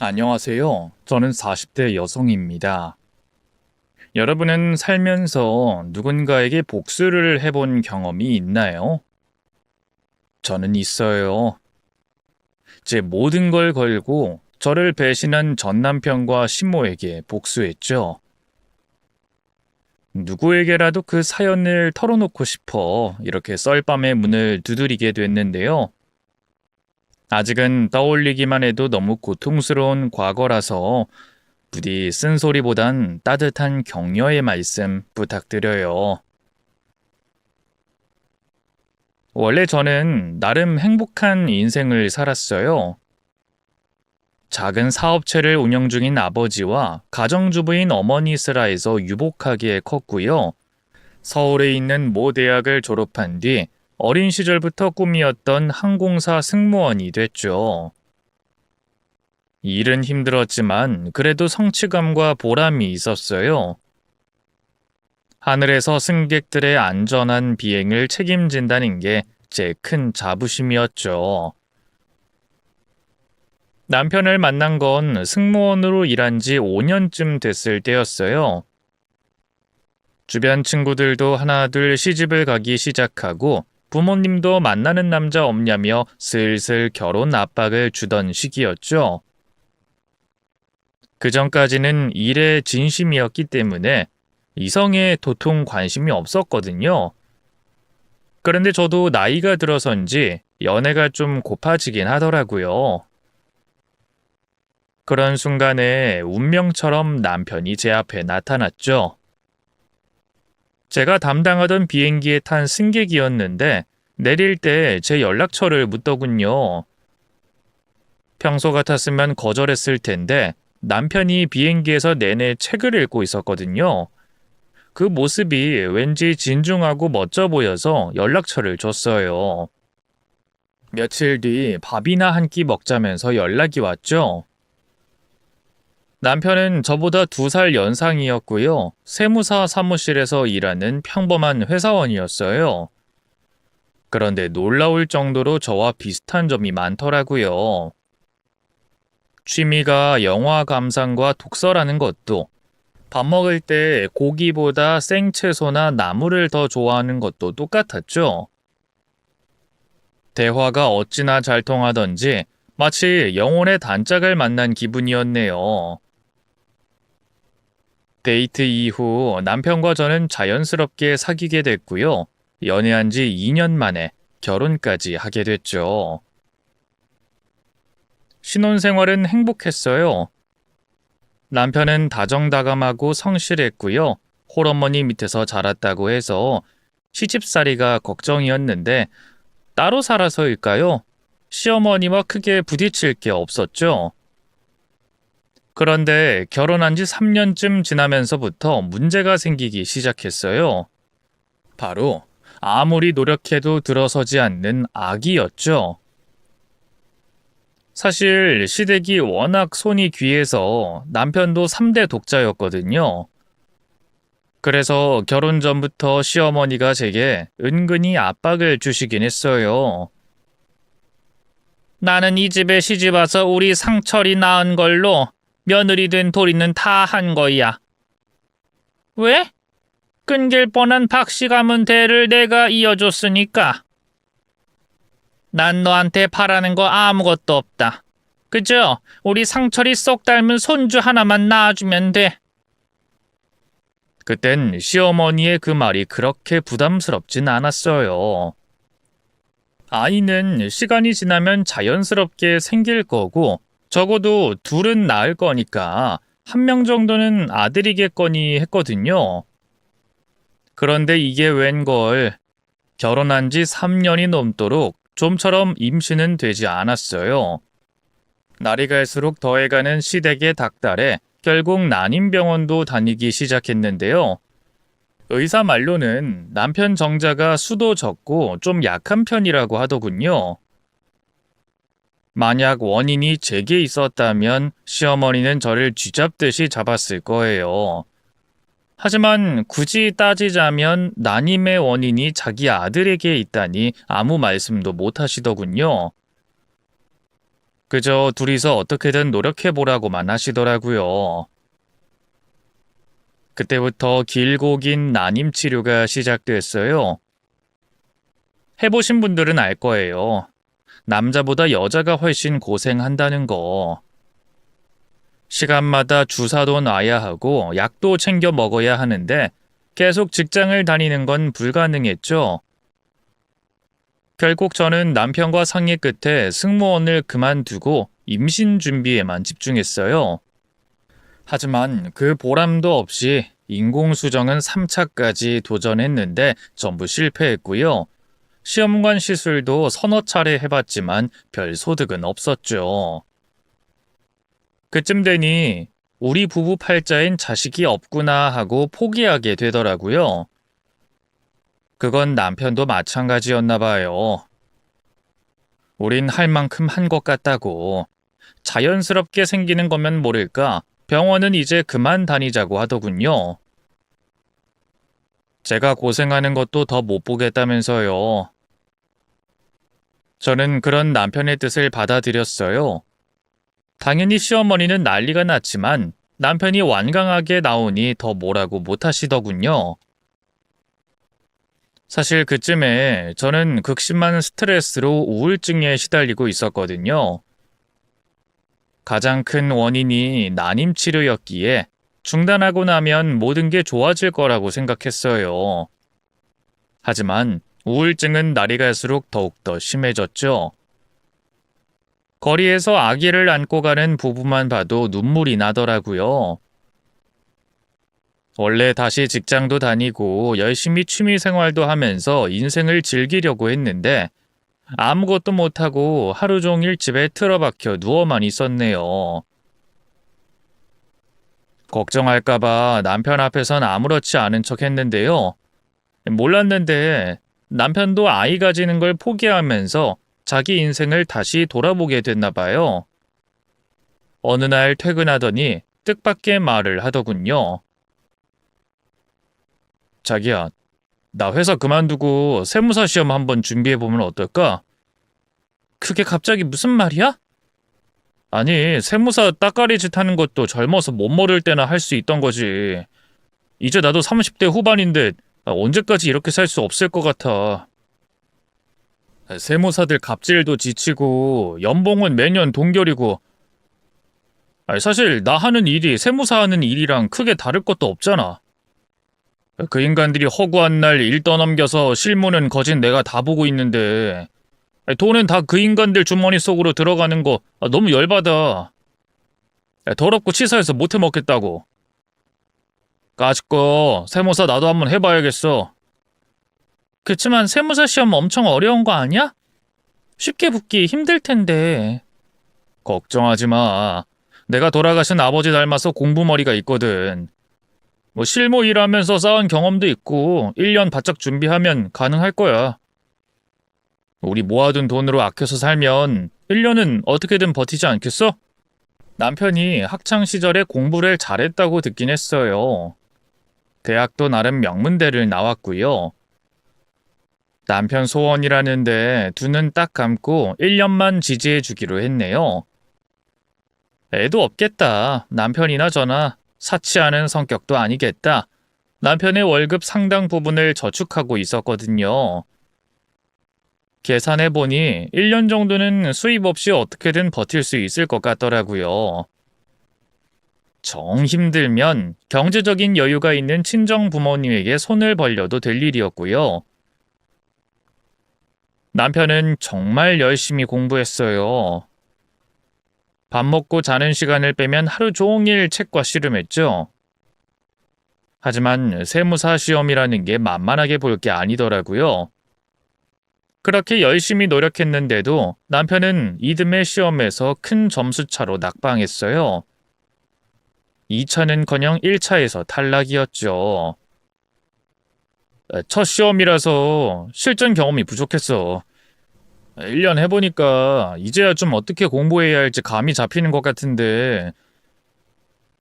안녕하세요. 저는 40대 여성입니다. 여러분은 살면서 누군가에게 복수를 해본 경험이 있나요? 저는 있어요. 제 모든 걸 걸고 저를 배신한 전 남편과 신모에게 복수했죠. 누구에게라도 그 사연을 털어놓고 싶어 이렇게 썰밤의 문을 두드리게 됐는데요. 아직은 떠올리기만 해도 너무 고통스러운 과거라서 부디 쓴소리보단 따뜻한 격려의 말씀 부탁드려요. 원래 저는 나름 행복한 인생을 살았어요. 작은 사업체를 운영 중인 아버지와 가정주부인 어머니 슬하에서 유복하게 컸고요. 서울에 있는 모 대학을 졸업한 뒤 어린 시절부터 꿈이었던 항공사 승무원이 됐죠. 일은 힘들었지만 그래도 성취감과 보람이 있었어요. 하늘에서 승객들의 안전한 비행을 책임진다는 게 제 큰 자부심이었죠. 남편을 만난 건 승무원으로 일한 지 5년쯤 됐을 때였어요. 주변 친구들도 하나둘 시집을 가기 시작하고 부모님도 만나는 남자 없냐며 슬슬 결혼 압박을 주던 시기였죠. 그 전까지는 일에 진심이었기 때문에 이성에 도통 관심이 없었거든요. 그런데 저도 나이가 들어선지 연애가 좀 고파지긴 하더라고요. 그런 순간에 운명처럼 남편이 제 앞에 나타났죠. 제가 담당하던 비행기에 탄 승객이었는데 내릴 때 제 연락처를 묻더군요. 평소 같았으면 거절했을 텐데 남편이 비행기에서 내내 책을 읽고 있었거든요. 그 모습이 왠지 진중하고 멋져 보여서 연락처를 줬어요. 며칠 뒤 밥이나 한 끼 먹자면서 연락이 왔죠. 남편은 저보다 2살 연상이었고요. 세무사 사무실에서 일하는 평범한 회사원이었어요. 그런데 놀라울 정도로 저와 비슷한 점이 많더라고요. 취미가 영화 감상과 독서라는 것도, 밥 먹을 때 고기보다 생채소나 나물을 더 좋아하는 것도 똑같았죠. 대화가 어찌나 잘 통하던지 마치 영혼의 단짝을 만난 기분이었네요. 데이트 이후 남편과 저는 자연스럽게 사귀게 됐고요. 연애한 지 2년 만에 결혼까지 하게 됐죠. 신혼생활은 행복했어요. 남편은 다정다감하고 성실했고요. 홀어머니 밑에서 자랐다고 해서 시집살이가 걱정이었는데 따로 살아서일까요? 시어머니와 크게 부딪힐 게 없었죠. 그런데 결혼한 지 3년쯤 지나면서부터 문제가 생기기 시작했어요. 바로 아무리 노력해도 들어서지 않는 아기였죠. 사실 시댁이 워낙 손이 귀해서 남편도 3대 독자였거든요. 그래서 결혼 전부터 시어머니가 제게 은근히 압박을 주시긴 했어요. 나는 이 집에 시집 와서 우리 상철이 낳은 걸로 며느리 된 도리는 다 한 거야. 왜? 끈길 뻔한 박씨 가문 대를 내가 이어줬으니까. 난 너한테 바라는 거 아무것도 없다. 그저 우리 상철이 쏙 닮은 손주 하나만 낳아주면 돼. 그땐 시어머니의 그 말이 그렇게 부담스럽진 않았어요. 아이는 시간이 지나면 자연스럽게 생길 거고 적어도 둘은 낳을 거니까 1명 정도는 아들이겠거니 했거든요. 그런데 이게 웬걸 결혼한 지 3년이 넘도록 좀처럼 임신은 되지 않았어요. 날이 갈수록 더해가는 시댁의 닥달에 결국 난임병원도 다니기 시작했는데요. 의사 말로는 남편 정자가 수도 적고 좀 약한 편이라고 하더군요. 만약 원인이 제게 있었다면 시어머니는 저를 쥐잡듯이 잡았을 거예요. 하지만 굳이 따지자면 난임의 원인이 자기 아들에게 있다니 아무 말씀도 못 하시더군요. 그저 둘이서 어떻게든 노력해보라고만 하시더라고요. 그때부터 길고 긴 난임 치료가 시작됐어요. 해보신 분들은 알 거예요. 남자보다 여자가 훨씬 고생한다는 거. 시간마다 주사도 놔야 하고 약도 챙겨 먹어야 하는데 계속 직장을 다니는 건 불가능했죠. 결국 저는 남편과 상의 끝에 승무원을 그만두고 임신 준비에만 집중했어요. 하지만 그 보람도 없이 인공수정은 3차까지 도전했는데 전부 실패했고요. 시험관 시술도 서너 차례 해봤지만 별 소득은 없었죠. 그쯤 되니 우리 부부 팔자엔 자식이 없구나 하고 포기하게 되더라고요. 그건 남편도 마찬가지였나 봐요. 우린 할 만큼 한 것 같다고. 자연스럽게 생기는 거면 모를까 병원은 이제 그만 다니자고 하더군요. 제가 고생하는 것도 더 못 보겠다면서요. 저는 그런 남편의 뜻을 받아들였어요. 당연히 시어머니는 난리가 났지만 남편이 완강하게 나오니 더 뭐라고 못하시더군요. 사실 그쯤에 저는 극심한 스트레스로 우울증에 시달리고 있었거든요. 가장 큰 원인이 난임 치료였기에 중단하고 나면 모든 게 좋아질 거라고 생각했어요. 하지만 우울증은 날이 갈수록 더욱더 심해졌죠. 거리에서 아기를 안고 가는 부부만 봐도 눈물이 나더라고요. 원래 다시 직장도 다니고 열심히 취미 생활도 하면서 인생을 즐기려고 했는데 아무것도 못하고 하루 종일 집에 틀어박혀 누워만 있었네요. 걱정할까봐 남편 앞에선 아무렇지 않은 척 했는데요. 몰랐는데 남편도 아이 가지는 걸 포기하면서 자기 인생을 다시 돌아보게 됐나 봐요. 어느 날 퇴근하더니 뜻밖의 말을 하더군요. 자기야, 나 회사 그만두고 세무사 시험 한번 준비해보면 어떨까? 그게 갑자기 무슨 말이야? 아니, 세무사 따까리 짓 하는 것도 젊어서 못 모를 때나 할 수 있던 거지. 이제 나도 30대 후반인데 언제까지 이렇게 살 수 없을 것 같아. 세무사들 갑질도 지치고 연봉은 매년 동결이고 사실 나 하는 일이 세무사 하는 일이랑 크게 다를 것도 없잖아. 그 인간들이 허구한 날 일 떠넘겨서 실무는 거진 내가 다 보고 있는데 돈은 다 그 인간들 주머니 속으로 들어가는 거 너무 열받아. 더럽고 치사해서 못해 먹겠다고. 까짓거 세무사 나도 한번 해봐야겠어. 그치만 세무사 시험 엄청 어려운 거 아니야? 쉽게 붙기 힘들 텐데. 걱정하지 마. 내가 돌아가신 아버지 닮아서 공부머리가 있거든. 뭐 실무 일하면서 쌓은 경험도 있고 1년 바짝 준비하면 가능할 거야. 우리 모아둔 돈으로 아껴서 살면 1년은 어떻게든 버티지 않겠어? 남편이 학창시절에 공부를 잘했다고 듣긴 했어요. 대학도 나름 명문대를 나왔고요. 남편 소원이라는데 두 눈 딱 감고 1년만 지지해주기로 했네요. 애도 없겠다. 남편이나 저나 사치 않은 성격도 아니겠다. 남편의 월급 상당 부분을 저축하고 있었거든요. 계산해보니 1년 정도는 수입 없이 어떻게든 버틸 수 있을 것 같더라고요. 정 힘들면 경제적인 여유가 있는 친정 부모님에게 손을 벌려도 될 일이었고요. 남편은 정말 열심히 공부했어요. 밥 먹고 자는 시간을 빼면 하루 종일 책과 씨름했죠. 하지만 세무사 시험이라는 게 만만하게 볼 게 아니더라고요. 그렇게 열심히 노력했는데도 남편은 이듬해 시험에서 큰 점수차로 낙방했어요. 2차는커녕 1차에서 탈락이었죠. 첫 시험이라서 실전 경험이 부족했어. 1년 해보니까 이제야 좀 어떻게 공부해야 할지 감이 잡히는 것 같은데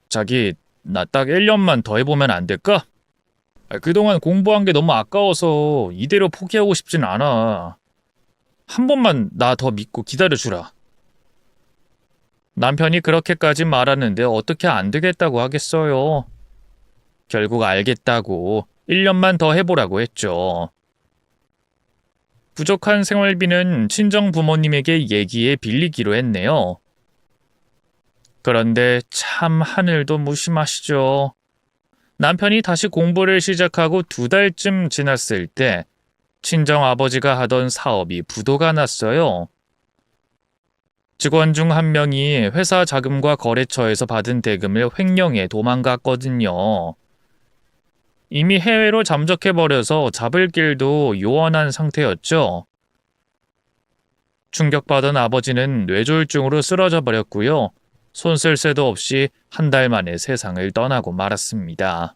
자기, 나 딱 1년만 더 해보면 안 될까? 그동안 공부한 게 너무 아까워서 이대로 포기하고 싶진 않아. 한 번만 나 더 믿고 기다려주라. 남편이 그렇게까지 말하는데 어떻게 안 되겠다고 하겠어요. 결국 알겠다고 1년만 더 해보라고 했죠. 부족한 생활비는 친정 부모님에게 얘기해 빌리기로 했네요. 그런데 참 하늘도 무심하시죠. 남편이 다시 공부를 시작하고 2달쯤 지났을 때 친정 아버지가 하던 사업이 부도가 났어요. 직원 중 한 명이 회사 자금과 거래처에서 받은 대금을 횡령해 도망갔거든요. 이미 해외로 잠적해버려서 잡을 길도 요원한 상태였죠. 충격받은 아버지는 뇌졸중으로 쓰러져 버렸고요. 손 쓸 새도 없이 1달 만에 세상을 떠나고 말았습니다.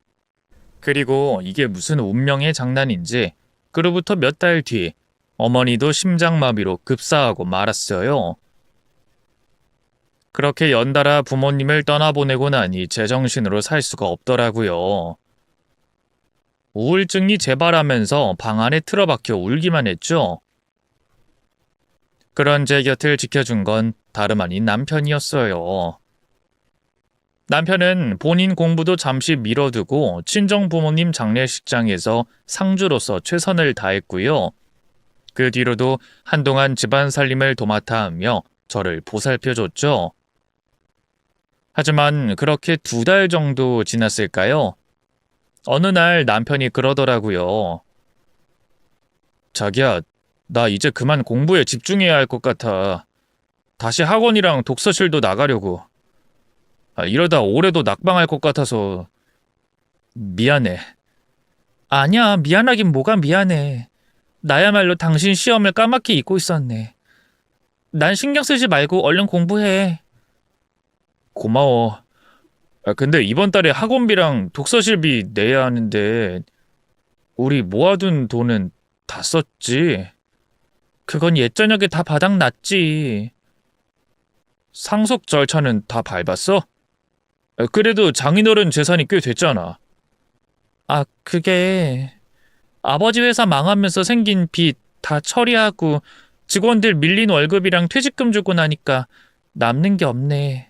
그리고 이게 무슨 운명의 장난인지 그로부터 몇 달 뒤 어머니도 심장마비로 급사하고 말았어요. 그렇게 연달아 부모님을 떠나보내고 나니 제정신으로 살 수가 없더라고요. 우울증이 재발하면서 방 안에 틀어박혀 울기만 했죠. 그런 제 곁을 지켜준 건 다름 아닌 남편이었어요. 남편은 본인 공부도 잠시 미뤄두고 친정 부모님 장례식장에서 상주로서 최선을 다했고요. 그 뒤로도 한동안 집안 살림을 도맡아 하며 저를 보살펴줬죠. 하지만 그렇게 2달 정도 지났을까요? 어느 날 남편이 그러더라고요. 자기야, 나 이제 그만 공부에 집중해야 할 것 같아. 다시 학원이랑 독서실도 나가려고. 이러다 올해도 낙방할 것 같아서 미안해. 아니야, 미안하긴 뭐가 미안해. 나야말로 당신 시험을 까맣게 잊고 있었네. 난 신경 쓰지 말고 얼른 공부해. 고마워. 근데 이번 달에 학원비랑 독서실비 내야 하는데 우리 모아둔 돈은 다 썼지? 그건 옛저녁에 다 바닥났지. 상속 절차는 다 밟았어? 그래도 장인어른 재산이 꽤 됐잖아. 그게 아버지 회사 망하면서 생긴 빚 다 처리하고 직원들 밀린 월급이랑 퇴직금 주고 나니까 남는 게 없네.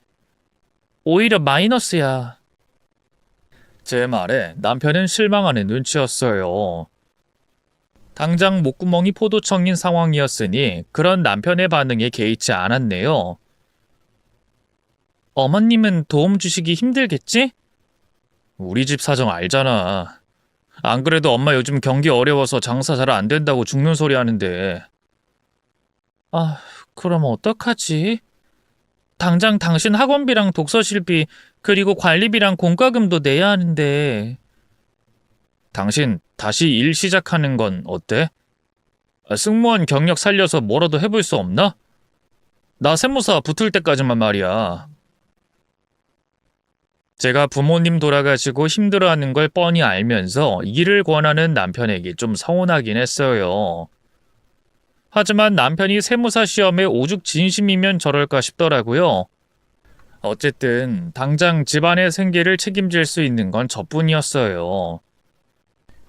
오히려 마이너스야. 제 말에 남편은 실망하는 눈치였어요. 당장 목구멍이 포도청인 상황이었으니 그런 남편의 반응에 개의치 않았네요. 어머님은 도움 주시기 힘들겠지? 우리 집 사정 알잖아. 안 그래도 엄마 요즘 경기 어려워서 장사 잘 안 된다고 죽는 소리 하는데. 그럼 어떡하지? 당장 당신 학원비랑 독서실비 그리고 관리비랑 공과금도 내야 하는데. 당신 다시 일 시작하는 건 어때? 승무원 경력 살려서 뭐라도 해볼 수 없나? 나 세무사 붙을 때까지만 말이야. 제가 부모님 돌아가시고 힘들어하는 걸 뻔히 알면서 일을 권하는 남편에게 좀 서운하긴 했어요. 하지만 남편이 세무사 시험에 오죽 진심이면 저럴까 싶더라고요. 어쨌든 당장 집안의 생계를 책임질 수 있는 건 저뿐이었어요.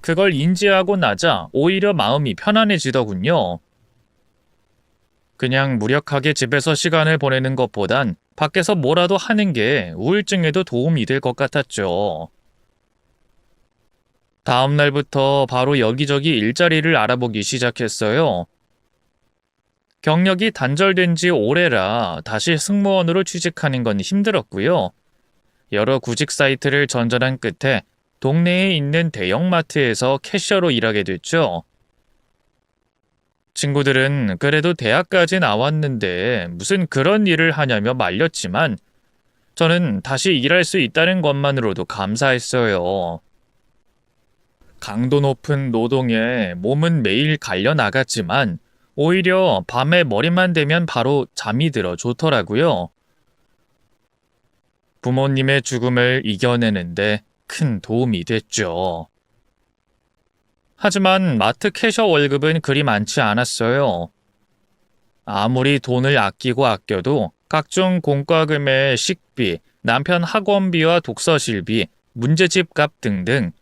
그걸 인지하고 나자 오히려 마음이 편안해지더군요. 그냥 무력하게 집에서 시간을 보내는 것보단 밖에서 뭐라도 하는 게 우울증에도 도움이 될 것 같았죠. 다음 날부터 바로 여기저기 일자리를 알아보기 시작했어요. 경력이 단절된 지 오래라 다시 승무원으로 취직하는 건 힘들었고요. 여러 구직 사이트를 전전한 끝에 동네에 있는 대형마트에서 캐셔로 일하게 됐죠. 친구들은 그래도 대학까지 나왔는데 무슨 그런 일을 하냐며 말렸지만 저는 다시 일할 수 있다는 것만으로도 감사했어요. 강도 높은 노동에 몸은 매일 갈려 나갔지만 오히려 밤에 머리만 대면 바로 잠이 들어 좋더라고요. 부모님의 죽음을 이겨내는데 큰 도움이 됐죠. 하지만 마트 캐셔 월급은 그리 많지 않았어요. 아무리 돈을 아끼고 아껴도 각종 공과금의 식비, 남편 학원비와 독서실비, 문제집 값 등등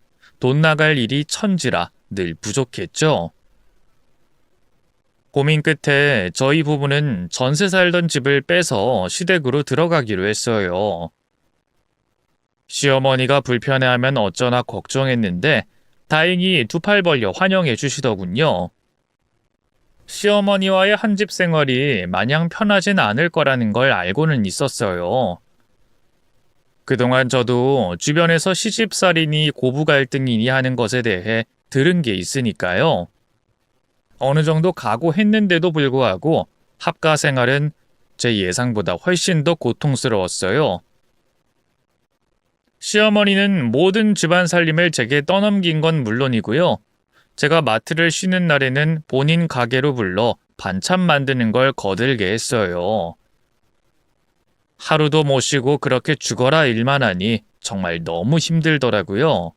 돈 나갈 일이 천지라 늘 부족했죠. 고민 끝에 저희 부부는 전세 살던 집을 빼서 시댁으로 들어가기로 했어요. 시어머니가 불편해하면 어쩌나 걱정했는데 다행히 두 팔 벌려 환영해 주시더군요. 시어머니와의 한 집 생활이 마냥 편하진 않을 거라는 걸 알고는 있었어요. 그동안 저도 주변에서 시집살이니 고부 갈등이니 하는 것에 대해 들은 게 있으니까요. 어느 정도 각오했는데도 불구하고 합가 생활은 제 예상보다 훨씬 더 고통스러웠어요. 시어머니는 모든 집안 살림을 제게 떠넘긴 건 물론이고요. 제가 마트를 쉬는 날에는 본인 가게로 불러 반찬 만드는 걸 거들게 했어요. 하루도 못 쉬고 그렇게 죽어라 일만 하니 정말 너무 힘들더라고요.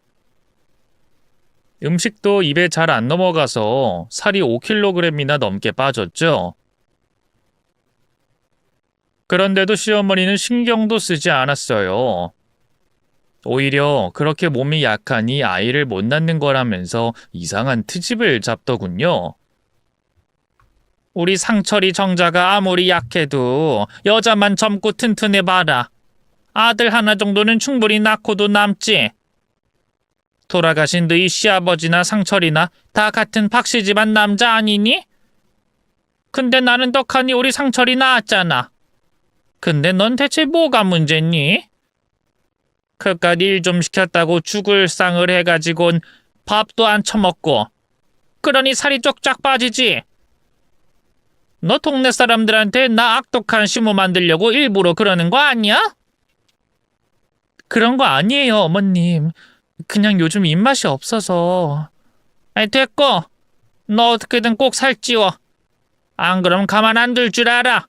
음식도 입에 잘 안 넘어가서 살이 5kg이나 넘게 빠졌죠. 그런데도 시어머니는 신경도 쓰지 않았어요. 오히려 그렇게 몸이 약하니 아이를 못 낳는 거라면서 이상한 트집을 잡더군요. 우리 상철이 정자가 아무리 약해도 여자만 젊고 튼튼해봐라. 아들 하나 정도는 충분히 낳고도 남지. 돌아가신 너희 시아버지나 상철이나 다 같은 박씨 집안 남자 아니니? 근데 나는 떡하니 우리 상철이 낳았잖아. 근데 넌 대체 뭐가 문제니? 그깟 일 좀 시켰다고 죽을 상을 해가지곤 밥도 안 처먹고 그러니 살이 쪽짝 빠지지. 너 동네 사람들한테 나 악독한 시모 만들려고 일부러 그러는 거 아니야? 그런 거 아니에요, 어머님. 그냥 요즘 입맛이 없어서. 아이, 됐고. 너 어떻게든 꼭 살찌워. 안 그럼 가만 안 둘 줄 알아.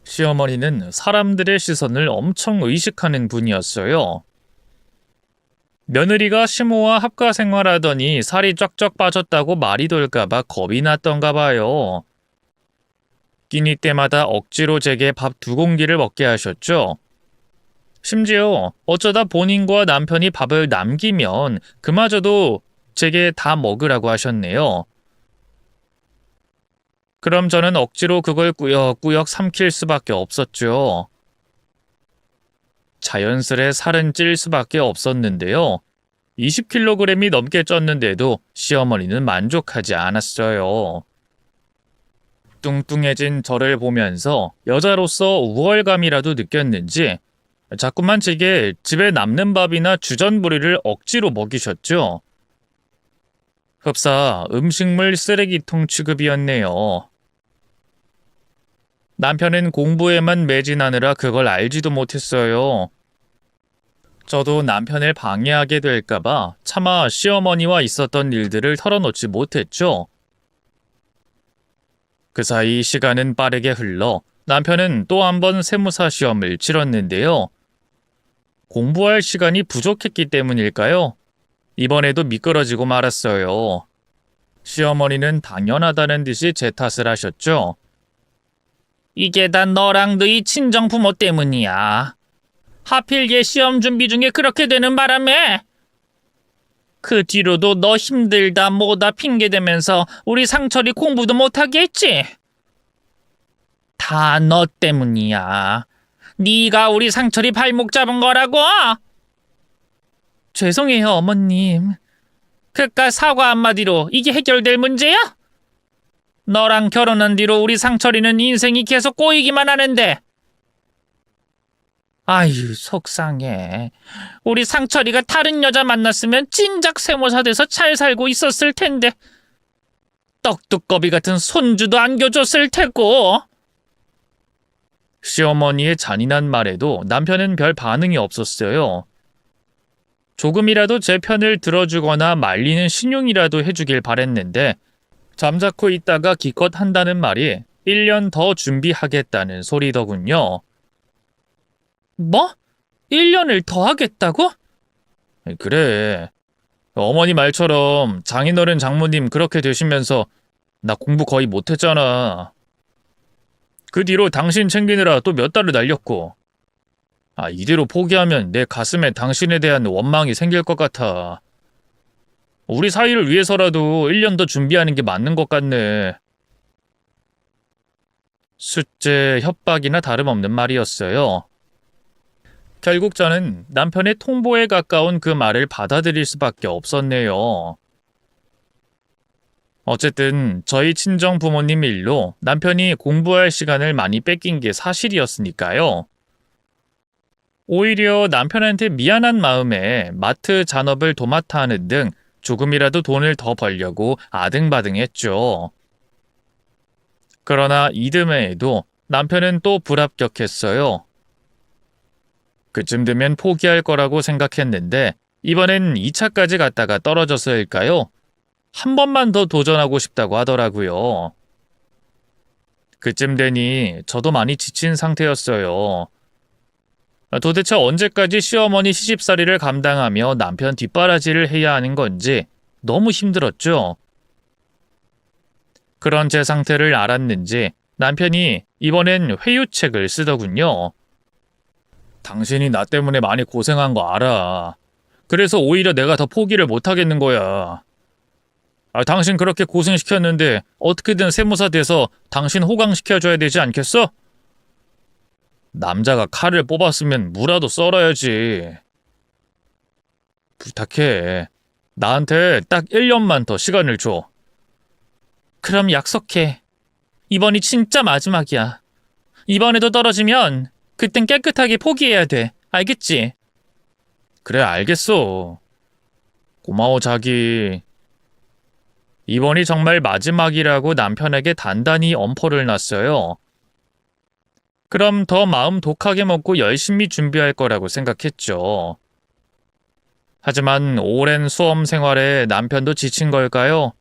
시어머니는 사람들의 시선을 엄청 의식하는 분이었어요. 며느리가 시모와 합가 생활하더니 살이 쫙쫙 빠졌다고 말이 돌까봐 겁이 났던가 봐요. 끼니 때마다 억지로 제게 밥 2공기를 먹게 하셨죠. 심지어 어쩌다 본인과 남편이 밥을 남기면 그마저도 제게 다 먹으라고 하셨네요. 그럼 저는 억지로 그걸 꾸역꾸역 삼킬 수밖에 없었죠. 자연스레 살은 찔 수밖에 없었는데요. 20kg이 넘게 쪘는데도 시어머니는 만족하지 않았어요. 뚱뚱해진 저를 보면서 여자로서 우월감이라도 느꼈는지 자꾸만 제게 집에 남는 밥이나 주전부리를 억지로 먹이셨죠. 흡사 음식물 쓰레기통 취급이었네요. 남편은 공부에만 매진하느라 그걸 알지도 못했어요. 저도 남편을 방해하게 될까봐 차마 시어머니와 있었던 일들을 털어놓지 못했죠. 그 사이 시간은 빠르게 흘러 남편은 또 한 번 세무사 시험을 치렀는데요. 공부할 시간이 부족했기 때문일까요? 이번에도 미끄러지고 말았어요. 시어머니는 당연하다는 듯이 제 탓을 하셨죠. 이게 다 너랑 너희 친정 부모 때문이야. 하필 얘 시험 준비 중에 그렇게 되는 바람에 그 뒤로도 너 힘들다 뭐다 핑계대면서 우리 상철이 공부도 못하게 했지. 다 너 때문이야. 네가 우리 상철이 발목 잡은 거라고. 죄송해요, 어머님. 그깟 사과 한마디로 이게 해결될 문제야? 너랑 결혼한 뒤로 우리 상철이는 인생이 계속 꼬이기만 하는데. 아유, 속상해. 우리 상철이가 다른 여자 만났으면 진작 세모사 돼서 잘 살고 있었을 텐데. 떡두꺼비 같은 손주도 안겨줬을 테고. 시어머니의 잔인한 말에도 남편은 별 반응이 없었어요. 조금이라도 제 편을 들어주거나 말리는 신용이라도 해주길 바랬는데 잠자코 있다가 기껏 한다는 말이 1년 더 준비하겠다는 소리더군요. 뭐? 1년을 더 하겠다고? 그래. 어머니 말처럼 장인어른 장모님 그렇게 되시면서 나 공부 거의 못했잖아. 그 뒤로 당신 챙기느라 또 몇 달을 날렸고. 이대로 포기하면 내 가슴에 당신에 대한 원망이 생길 것 같아. 우리 사이를 위해서라도 1년 더 준비하는 게 맞는 것 같네. 숫제 협박이나 다름없는 말이었어요. 결국 저는 남편의 통보에 가까운 그 말을 받아들일 수밖에 없었네요. 어쨌든 저희 친정 부모님 일로 남편이 공부할 시간을 많이 뺏긴 게 사실이었으니까요. 오히려 남편한테 미안한 마음에 마트 잔업을 도맡아 하는 등 조금이라도 돈을 더 벌려고 아등바등했죠. 그러나 이듬해에도 남편은 또 불합격했어요. 그쯤 되면 포기할 거라고 생각했는데 이번엔 2차까지 갔다가 떨어져서일까요? 한 번만 더 도전하고 싶다고 하더라고요. 그쯤 되니 저도 많이 지친 상태였어요. 도대체 언제까지 시어머니 시집살이를 감당하며 남편 뒷바라지를 해야 하는 건지 너무 힘들었죠. 그런 제 상태를 알았는지 남편이 이번엔 회유책을 쓰더군요. 당신이 나 때문에 많이 고생한 거 알아. 그래서 오히려 내가 더 포기를 못 하겠는 거야. 당신 그렇게 고생시켰는데 어떻게든 세무사 돼서 당신 호강시켜줘야 되지 않겠어? 남자가 칼을 뽑았으면 무라도 썰어야지. 부탁해. 나한테 딱 1년만 더 시간을 줘. 그럼 약속해. 이번이 진짜 마지막이야. 이번에도 떨어지면 그땐 깨끗하게 포기해야 돼. 알겠지? 그래, 알겠어. 고마워, 자기. 이번이 정말 마지막이라고 남편에게 단단히 엄포를 놨어요. 그럼 더 마음 독하게 먹고 열심히 준비할 거라고 생각했죠. 하지만 오랜 수험 생활에 남편도 지친 걸까요?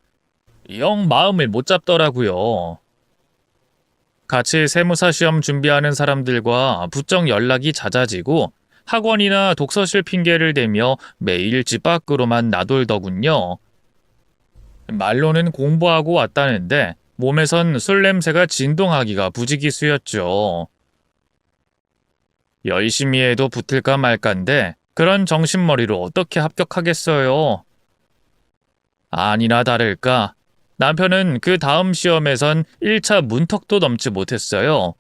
영 마음을 못 잡더라고요. 같이 세무사 시험 준비하는 사람들과 부쩍 연락이 잦아지고 학원이나 독서실 핑계를 대며 매일 집 밖으로만 나돌더군요. 말로는 공부하고 왔다는데 몸에선 술 냄새가 진동하기가 부지기수였죠. 열심히 해도 붙을까 말까인데 그런 정신머리로 어떻게 합격하겠어요? 아니나 다를까 남편은 그 다음 시험에선 1차 문턱도 넘지 못했어요.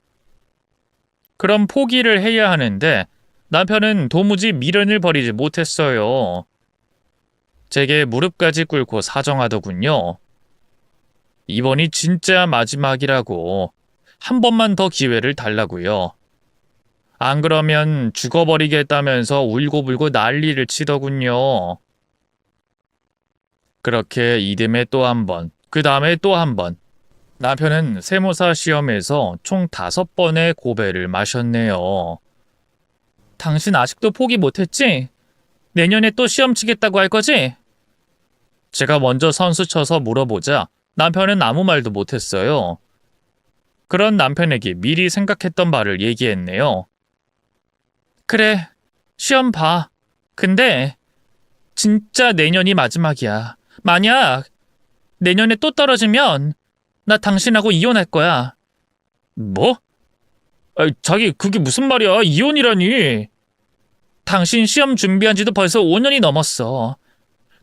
그럼 포기를 해야 하는데 남편은 도무지 미련을 버리지 못했어요. 제게 무릎까지 꿇고 사정하더군요. 이번이 진짜 마지막이라고 한 번만 더 기회를 달라고요. 안 그러면 죽어버리겠다면서 울고불고 난리를 치더군요. 그렇게 이듬해 또 한 번, 그 다음에 또 한 번. 남편은 세무사 시험에서 총 5번의 고배를 마셨네요. 당신 아직도 포기 못했지? 내년에 또 시험 치겠다고 할 거지? 제가 먼저 선수 쳐서 물어보자 남편은 아무 말도 못했어요. 그런 남편에게 미리 생각했던 말을 얘기했네요. 그래, 시험 봐. 근데 진짜 내년이 마지막이야. 만약 내년에 또 떨어지면 나 당신하고 이혼할 거야. 뭐? 자기 그게 무슨 말이야? 이혼이라니. 당신 시험 준비한 지도 벌써 5년이 넘었어.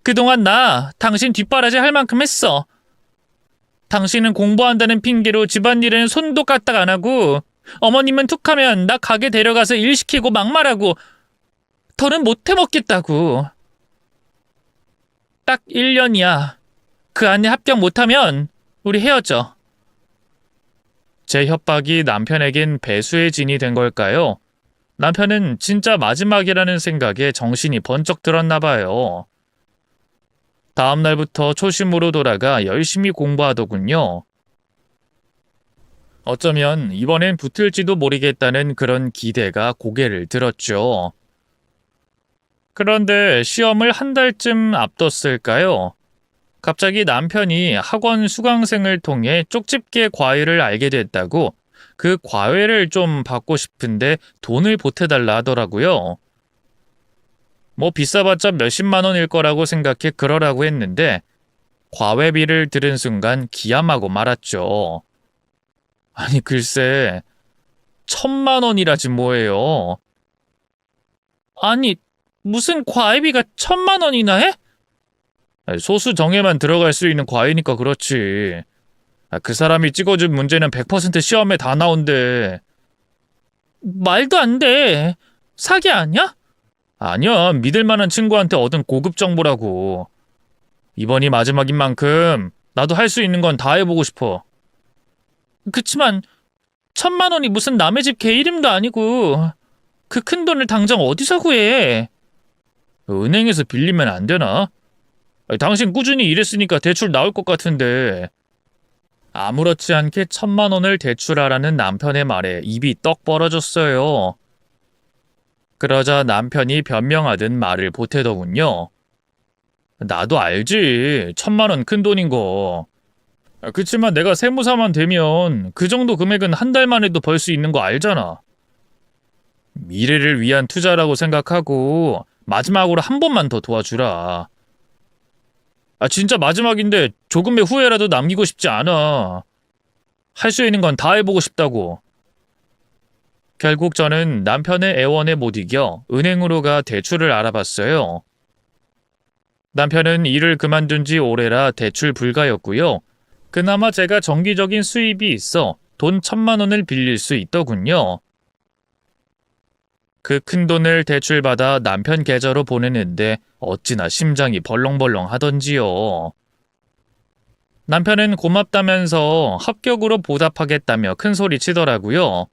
그동안 나 당신 뒷바라지 할 만큼 했어. 당신은 공부한다는 핑계로 집안일에는 손도 까딱 안 하고 어머님은 툭하면 나 가게 데려가서 일 시키고 막말하고 더는 못 해먹겠다고. 딱 1년이야. 그 안에 합격 못하면 우리 헤어져. 제 협박이 남편에겐 배수의 진이 된 걸까요? 남편은 진짜 마지막이라는 생각에 정신이 번쩍 들었나 봐요. 다음 날부터 초심으로 돌아가 열심히 공부하더군요. 어쩌면 이번엔 붙을지도 모르겠다는 그런 기대가 고개를 들었죠. 그런데 시험을 한 달쯤 앞뒀을까요? 갑자기 남편이 학원 수강생을 통해 쪽집게 과외를 알게 됐다고 그 과외를 좀 받고 싶은데 돈을 보태달라 하더라고요. 뭐 비싸봤자 몇십만 원일 거라고 생각해 그러라고 했는데 과외비를 들은 순간 기함하고 말았죠. 아니 글쎄 1,000만 원이라지 뭐예요. 아니 무슨 과외비가 1,000만 원이나 해? 소수 정예만 들어갈 수 있는 과외니까 그렇지. 그 사람이 찍어준 문제는 100% 시험에 다 나온대. 말도 안 돼. 사기 아니야? 아니야, 믿을 만한 친구한테 얻은 고급 정보라고. 이번이 마지막인 만큼 나도 할 수 있는 건 다 해보고 싶어. 그치만 1,000만 원이 무슨 남의 집 개 이름도 아니고 그 큰 돈을 당장 어디서 구해? 은행에서 빌리면 안 되나? 당신 꾸준히 일했으니까 대출 나올 것 같은데. 아무렇지 않게 1,000만 원을 대출하라는 남편의 말에 입이 떡 벌어졌어요. 그러자 남편이 변명하듯 말을 보태더군요. 나도 알지. 1,000만 원 큰 돈인 거. 그치만 내가 세무사만 되면 그 정도 금액은 한 달 만에도 벌 수 있는 거 알잖아. 미래를 위한 투자라고 생각하고 마지막으로 한 번만 더 도와주라. 진짜 마지막인데 조금의 후회라도 남기고 싶지 않아. 할 수 있는 건 다 해보고 싶다고. 결국 저는 남편의 애원에 못 이겨 은행으로 가 대출을 알아봤어요. 남편은 일을 그만둔 지 오래라 대출 불가였고요. 그나마 제가 정기적인 수입이 있어 돈 1,000만 원을 빌릴 수 있더군요. 그 큰 돈을 대출받아 남편 계좌로 보내는데 어찌나 심장이 벌렁벌렁 하던지요. 남편은 고맙다면서 합격으로 보답하겠다며 큰소리 치더라고요.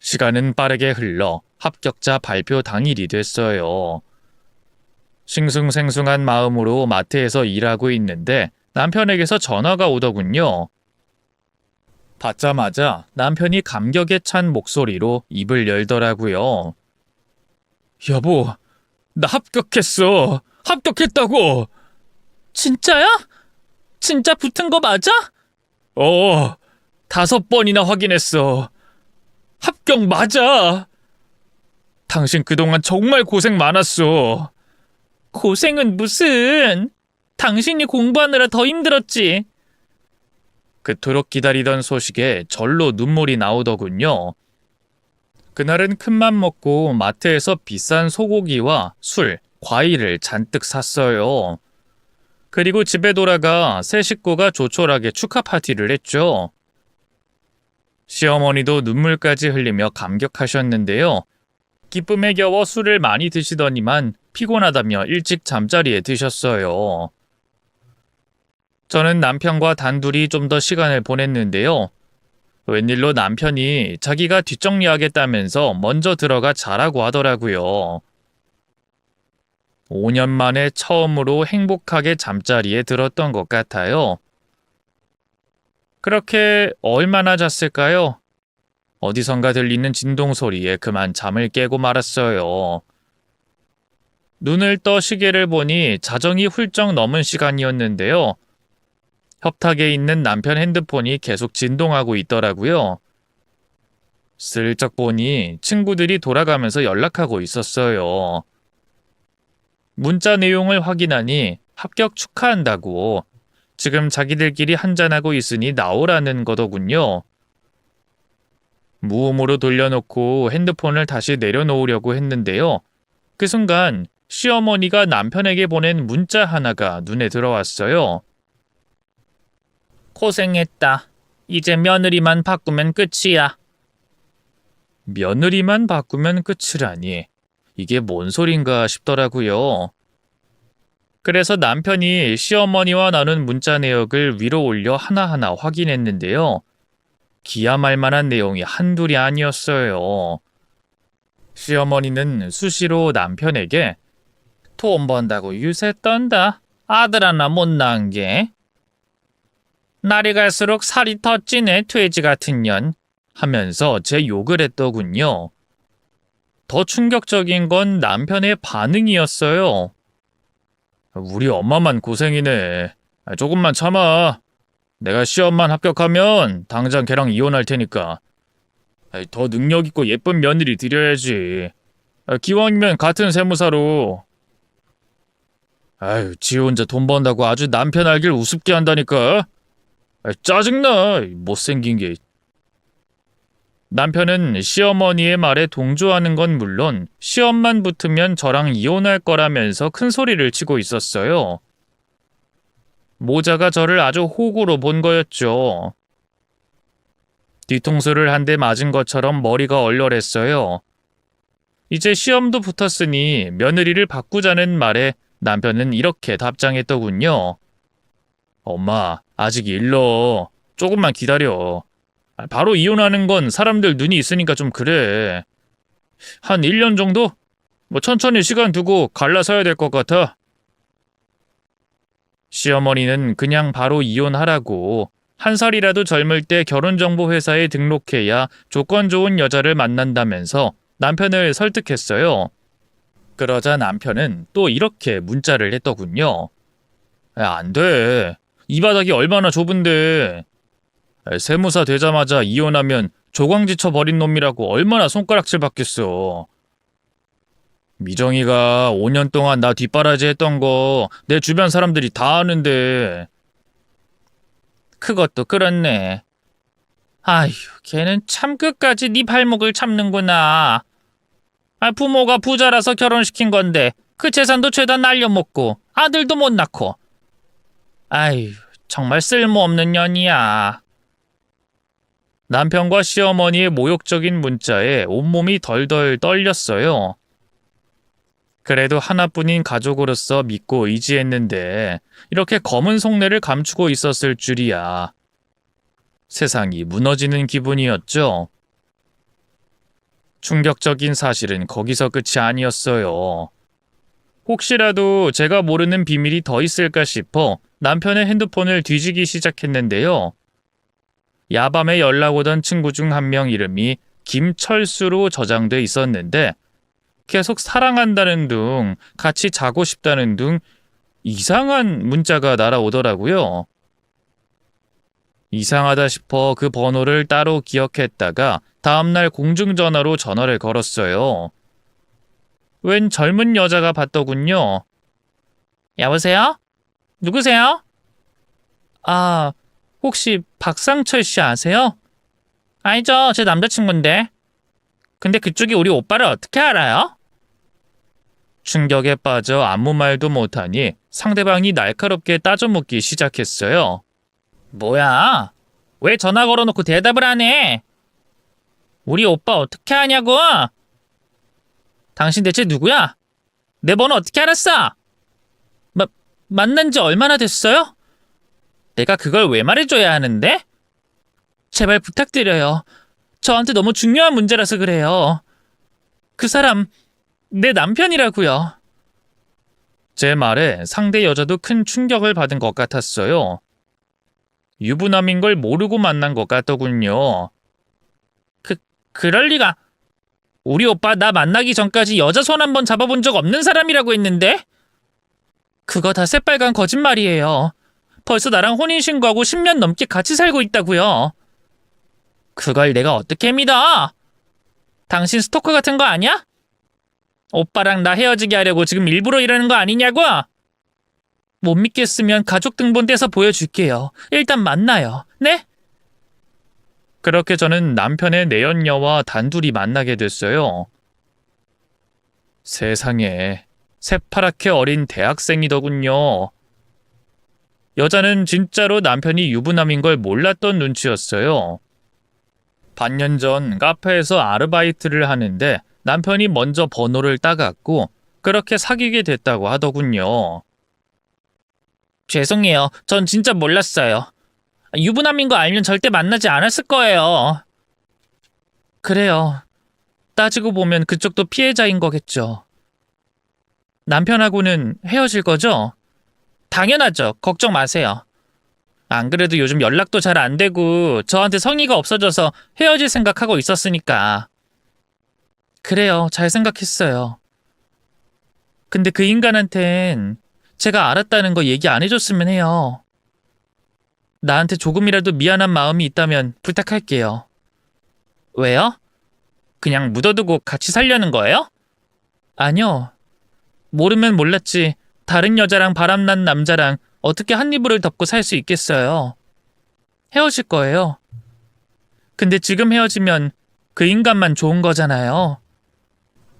시간은 빠르게 흘러 합격자 발표 당일이 됐어요. 싱숭생숭한 마음으로 마트에서 일하고 있는데 남편에게서 전화가 오더군요. 받자마자 남편이 감격에 찬 목소리로 입을 열더라고요. 여보, 나 합격했어. 합격했다고. 진짜야? 진짜 붙은 거 맞아? 5번이나 확인했어. 합격 맞아. 당신 그동안 정말 고생 많았어. 고생은 무슨. 당신이 공부하느라 더 힘들었지. 그토록 기다리던 소식에 절로 눈물이 나오더군요. 그날은 큰맘 먹고 마트에서 비싼 소고기와 술, 과일을 잔뜩 샀어요. 그리고 집에 돌아가 새 식구가 조촐하게 축하 파티를 했죠. 시어머니도 눈물까지 흘리며 감격하셨는데요. 기쁨에 겨워 술을 많이 드시더니만 피곤하다며 일찍 잠자리에 드셨어요. 저는 남편과 단둘이 좀 더 시간을 보냈는데요. 웬일로 남편이 자기가 뒷정리하겠다면서 먼저 들어가 자라고 하더라고요. 5년 만에 처음으로 행복하게 잠자리에 들었던 것 같아요. 그렇게 얼마나 잤을까요? 어디선가 들리는 진동 소리에 그만 잠을 깨고 말았어요. 눈을 떠 시계를 보니 자정이 훌쩍 넘은 시간이었는데요. 협탁에 있는 남편 핸드폰이 계속 진동하고 있더라고요. 슬쩍 보니 친구들이 돌아가면서 연락하고 있었어요. 문자 내용을 확인하니 합격 축하한다고 지금 자기들끼리 한잔하고 있으니 나오라는 거더군요. 무음으로 돌려놓고 핸드폰을 다시 내려놓으려고 했는데요. 그 순간 시어머니가 남편에게 보낸 문자 하나가 눈에 들어왔어요. 고생했다. 이제 며느리만 바꾸면 끝이야. 며느리만 바꾸면 끝이라니. 이게 뭔 소린가 싶더라고요. 그래서 남편이 시어머니와 나눈 문자 내역을 위로 올려 하나하나 확인했는데요. 기야 말 만한 내용이 한둘이 아니었어요. 시어머니는 수시로 남편에게 돈 번다고 유세 떤다. 아들 하나 못 낳은 게. 날이 갈수록 살이 더 찌네 돼지 같은 년 하면서 제 욕을 했더군요. 더 충격적인 건 남편의 반응이었어요. 우리 엄마만 고생이네. 조금만 참아. 내가 시험만 합격하면 당장 걔랑 이혼할 테니까. 더 능력 있고 예쁜 며느리 드려야지. 기왕이면 같은 세무사로. 지 혼자 돈 번다고 아주 남편 알길 우습게 한다니까. 짜증나, 못생긴 게. 남편은 시어머니의 말에 동조하는 건 물론 시험만 붙으면 저랑 이혼할 거라면서 큰 소리를 치고 있었어요. 모자가 저를 아주 호구로 본 거였죠. 뒤통수를 한 대 맞은 것처럼 머리가 얼얼했어요. 이제 시험도 붙었으니 며느리를 바꾸자는 말에 남편은 이렇게 답장했더군요. 엄마, 아직 일러. 조금만 기다려. 바로 이혼하는 건 사람들 눈이 있으니까 좀 그래. 한 1년 정도? 뭐 천천히 시간 두고 갈라서야 될 것 같아. 시어머니는 그냥 바로 이혼하라고, 한 살이라도 젊을 때 결혼정보회사에 등록해야 조건 좋은 여자를 만난다면서 남편을 설득했어요. 그러자 남편은 또 이렇게 문자를 했더군요. 안 돼. 이 바닥이 얼마나 좁은데. 세무사 되자마자 이혼하면 조광지쳐 버린 놈이라고 얼마나 손가락질 받겠어. 미정이가 5년 동안 나 뒷바라지 했던 거 내 주변 사람들이 다 아는데. 그것도 그렇네. 아휴, 걔는 참 끝까지 네 발목을 참는구나. 부모가 부자라서 결혼시킨 건데 그 재산도 죄다 날려먹고 아들도 못 낳고. 아휴, 정말 쓸모없는 년이야. 남편과 시어머니의 모욕적인 문자에 온몸이 덜덜 떨렸어요. 그래도 하나뿐인 가족으로서 믿고 의지했는데 이렇게 검은 속내를 감추고 있었을 줄이야. 세상이 무너지는 기분이었죠. 충격적인 사실은 거기서 끝이 아니었어요. 혹시라도 제가 모르는 비밀이 더 있을까 싶어 남편의 핸드폰을 뒤지기 시작했는데요. 야밤에 연락 오던 친구 중 한 명 이름이 김철수로 저장돼 있었는데 계속 사랑한다는 둥, 같이 자고 싶다는 둥 이상한 문자가 날아오더라고요. 이상하다 싶어 그 번호를 따로 기억했다가 다음날 공중전화로 전화를 걸었어요. 웬 젊은 여자가 받더군요. 여보세요? 누구세요? 아, 혹시 박상철 씨 아세요? 아니죠, 제 남자친구인데. 근데 그쪽이 우리 오빠를 어떻게 알아요? 충격에 빠져 아무 말도 못하니 상대방이 날카롭게 따져묻기 시작했어요. 뭐야? 왜 전화 걸어놓고 대답을 안 해? 우리 오빠 어떻게 아냐고? 당신 대체 누구야? 내 번호 어떻게 알았어? 만난 지 얼마나 됐어요? 내가 그걸 왜 말해줘야 하는데? 제발 부탁드려요. 저한테 너무 중요한 문제라서 그래요. 그 사람 내 남편이라고요. 제 말에 상대 여자도 큰 충격을 받은 것 같았어요. 유부남인 걸 모르고 만난 것 같더군요. 그럴 리가. 우리 오빠 나 만나기 전까지 여자 손 한 번 잡아본 적 없는 사람이라고 했는데? 그거 다 새빨간 거짓말이에요. 벌써 나랑 혼인신고하고 10년 넘게 같이 살고 있다고요. 그걸 내가 어떻게 믿어? 당신 스토커 같은 거 아니야? 오빠랑 나 헤어지게 하려고 지금 일부러 이러는 거 아니냐고? 못 믿겠으면 가족 등본 떼서 보여줄게요. 일단 만나요. 네? 그렇게 저는 남편의 내연녀와 단둘이 만나게 됐어요. 세상에, 새파랗게 어린 대학생이더군요. 여자는 진짜로 남편이 유부남인 걸 몰랐던 눈치였어요. 반년 전 카페에서 아르바이트를 하는데 남편이 먼저 번호를 따갔고 그렇게 사귀게 됐다고 하더군요. 죄송해요. 전 진짜 몰랐어요. 유부남인 거 알면 절대 만나지 않았을 거예요. 그래요. 따지고 보면 그쪽도 피해자인 거겠죠. 남편하고는 헤어질 거죠? 당연하죠. 걱정 마세요. 안 그래도 요즘 연락도 잘 안 되고 저한테 성의가 없어져서 헤어질 생각하고 있었으니까. 그래요. 잘 생각했어요. 근데 그 인간한텐 제가 알았다는 거 얘기 안 해줬으면 해요. 나한테 조금이라도 미안한 마음이 있다면 부탁할게요. 왜요? 그냥 묻어두고 같이 살려는 거예요? 아니요. 모르면 몰랐지. 다른 여자랑 바람난 남자랑 어떻게 한 이불을 덮고 살 수 있겠어요. 헤어질 거예요. 근데 지금 헤어지면 그 인간만 좋은 거잖아요.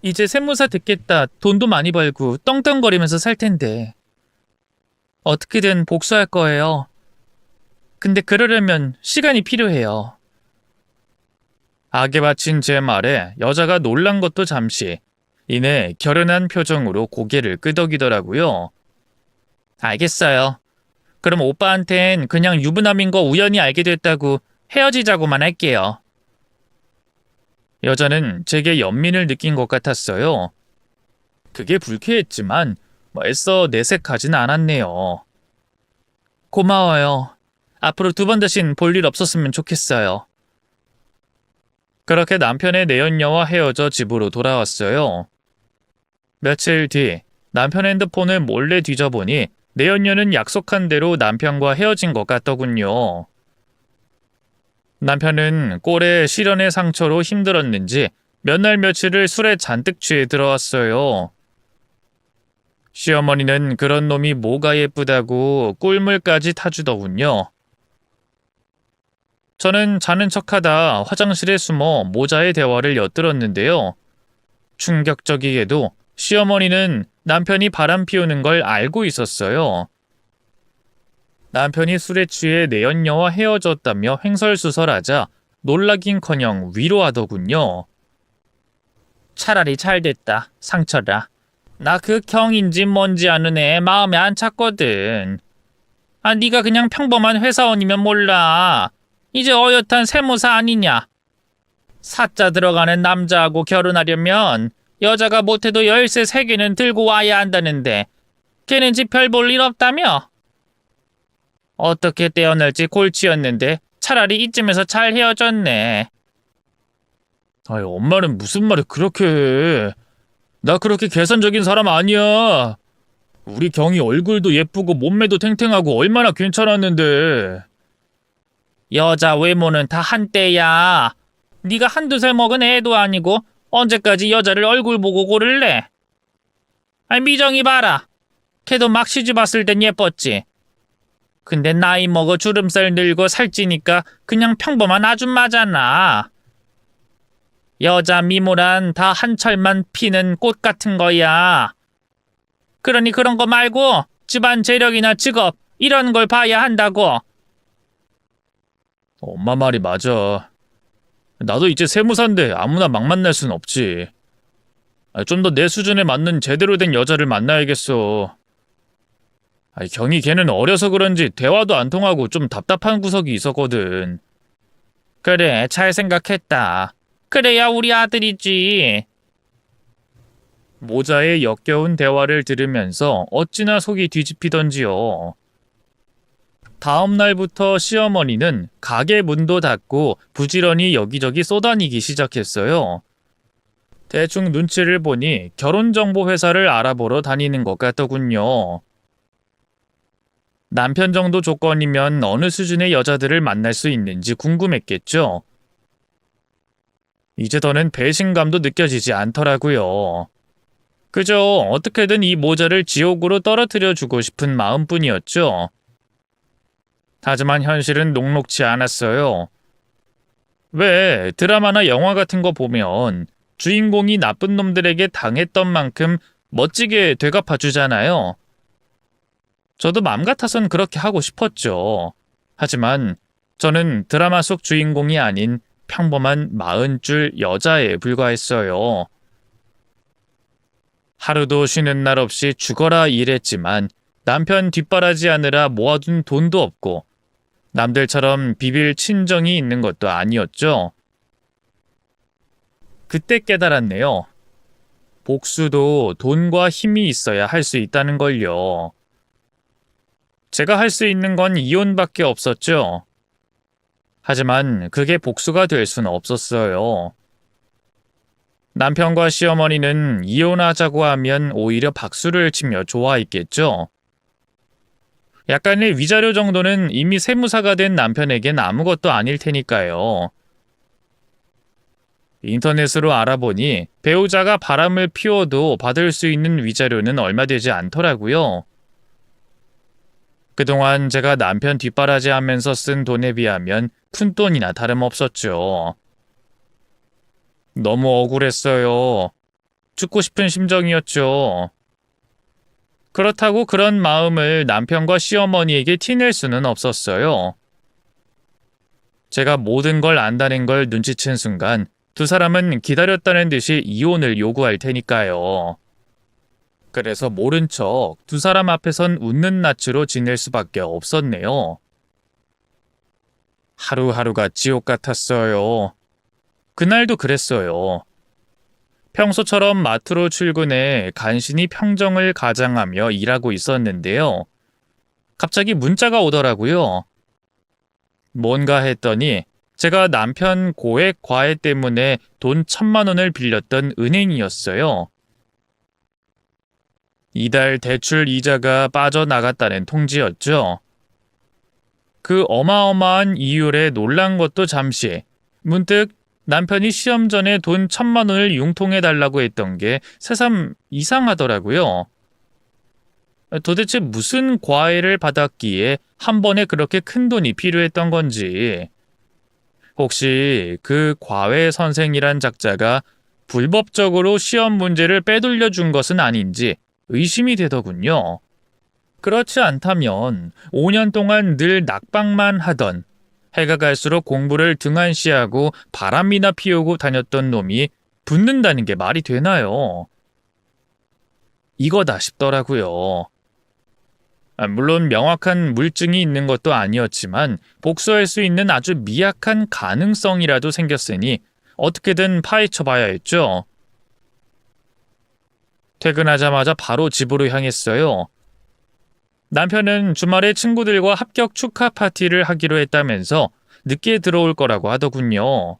이제 세무사 듣겠다. 돈도 많이 벌고 떵떵거리면서 살 텐데. 어떻게든 복수할 거예요. 근데 그러려면 시간이 필요해요. 악에 바친 제 말에 여자가 놀란 것도 잠시, 이내 결연한 표정으로 고개를 끄덕이더라고요. 알겠어요. 그럼 오빠한텐 그냥 유부남인 거 우연히 알게 됐다고 헤어지자고만 할게요. 여자는 제게 연민을 느낀 것 같았어요. 그게 불쾌했지만 애써 내색하진 않았네요. 고마워요. 앞으로 두 번 다신 볼 일 없었으면 좋겠어요. 그렇게 남편의 내연녀와 헤어져 집으로 돌아왔어요. 며칠 뒤 남편 핸드폰을 몰래 뒤져보니 내연녀는 약속한 대로 남편과 헤어진 것 같더군요. 남편은 꼴에 실연의 상처로 힘들었는지 몇 날 며칠을 술에 잔뜩 취해 들어왔어요. 시어머니는 그런 놈이 뭐가 예쁘다고 꿀물까지 타주더군요. 저는 자는 척하다 화장실에 숨어 모자의 대화를 엿들었는데요. 충격적이게도 시어머니는 남편이 바람 피우는 걸 알고 있었어요. 남편이 술에 취해 내연녀와 헤어졌다며 횡설수설하자 놀라긴커녕 위로하더군요. 차라리 잘됐다, 상처라. 나 그 경인지 뭔지 아는 애 마음에 안 찼거든. 네가 그냥 평범한 회사원이면 몰라. 이제 어엿한 세무사 아니냐. 사자 들어가는 남자하고 결혼하려면 여자가 못해도 열쇠 3개는 들고 와야 한다는데 걔는 집 별 볼 일 없다며? 어떻게 떼어낼지 골치였는데 차라리 이쯤에서 잘 헤어졌네. 아이, 엄마는 무슨 말을 그렇게 해. 나 그렇게 계산적인 사람 아니야. 우리 경이 얼굴도 예쁘고 몸매도 탱탱하고 얼마나 괜찮았는데. 여자 외모는 다 한때야. 네가 한두 살 먹은 애도 아니고 언제까지 여자를 얼굴 보고 고를래? 미정이 봐라. 걔도 막 시집 왔을 땐 예뻤지. 근데 나이 먹어 주름살 늘고 살찌니까 그냥 평범한 아줌마잖아. 여자 미모란 다 한철만 피는 꽃 같은 거야. 그러니 그런 거 말고 집안 재력이나 직업 이런 걸 봐야 한다고. 엄마 말이 맞아. 나도 이제 세무사인데 아무나 막 만날 순 없지. 좀 더 내 수준에 맞는 제대로 된 여자를 만나야겠어. 경이 걔는 어려서 그런지 대화도 안 통하고 좀 답답한 구석이 있었거든. 그래, 잘 생각했다. 그래야 우리 아들이지. 모자의 역겨운 대화를 들으면서 어찌나 속이 뒤집히던지요. 다음 날부터 시어머니는 가게 문도 닫고 부지런히 여기저기 쏘다니기 시작했어요. 대충 눈치를 보니 결혼정보회사를 알아보러 다니는 것 같더군요. 남편 정도 조건이면 어느 수준의 여자들을 만날 수 있는지 궁금했겠죠. 이제 더는 배신감도 느껴지지 않더라고요. 그저 어떻게든 이 모자를 지옥으로 떨어뜨려 주고 싶은 마음뿐이었죠. 하지만 현실은 녹록지 않았어요. 왜 드라마나 영화 같은 거 보면 주인공이 나쁜 놈들에게 당했던 만큼 멋지게 되갚아주잖아요. 저도 맘 같아선 그렇게 하고 싶었죠. 하지만 저는 드라마 속 주인공이 아닌 평범한 40줄 여자에 불과했어요. 하루도 쉬는 날 없이 죽어라 일했지만 남편 뒷바라지하느라 모아둔 돈도 없고 남들처럼 비빌 친정이 있는 것도 아니었죠. 그때 깨달았네요. 복수도 돈과 힘이 있어야 할 수 있다는 걸요. 제가 할 수 있는 건 이혼밖에 없었죠. 하지만 그게 복수가 될 수는 없었어요. 남편과 시어머니는 이혼하자고 하면 오히려 박수를 치며 좋아했겠죠. 약간의 위자료 정도는 이미 세무사가 된 남편에겐 아무것도 아닐 테니까요. 인터넷으로 알아보니 배우자가 바람을 피워도 받을 수 있는 위자료는 얼마 되지 않더라고요. 그동안 제가 남편 뒷바라지 하면서 쓴 돈에 비하면 푼돈이나 다름없었죠. 너무 억울했어요. 죽고 싶은 심정이었죠. 그렇다고 그런 마음을 남편과 시어머니에게 티낼 수는 없었어요. 제가 모든 걸 안다는 걸 눈치챈 순간 두 사람은 기다렸다는 듯이 이혼을 요구할 테니까요. 그래서 모른 척 두 사람 앞에선 웃는 낯으로 지낼 수밖에 없었네요. 하루하루가 지옥 같았어요. 그날도 그랬어요. 평소처럼 마트로 출근해 간신히 평정을 가장하며 일하고 있었는데요. 갑자기 문자가 오더라고요. 뭔가 했더니 제가 남편 고액 과외 때문에 돈 1,000만 원을 빌렸던 은행이었어요. 이달 대출 이자가 빠져나갔다는 통지였죠. 그 어마어마한 이율에 놀란 것도 잠시, 문득 남편이 시험 전에 돈 1,000만 원을 융통해달라고 했던 게 새삼 이상하더라고요. 도대체 무슨 과외를 받았기에 한 번에 그렇게 큰 돈이 필요했던 건지, 혹시 그 과외 선생이란 작자가 불법적으로 시험 문제를 빼돌려 준 것은 아닌지 의심이 되더군요. 그렇지 않다면 5년 동안 늘 낙방만 하던, 해가 갈수록 공부를 등한시하고 바람이나 피우고 다녔던 놈이 붙는다는 게 말이 되나요? 이거다 싶더라고요. 물론 명확한 물증이 있는 것도 아니었지만 복수할 수 있는 아주 미약한 가능성이라도 생겼으니 어떻게든 파헤쳐봐야 했죠. 퇴근하자마자 바로 집으로 향했어요. 남편은 주말에 친구들과 합격 축하 파티를 하기로 했다면서 늦게 들어올 거라고 하더군요.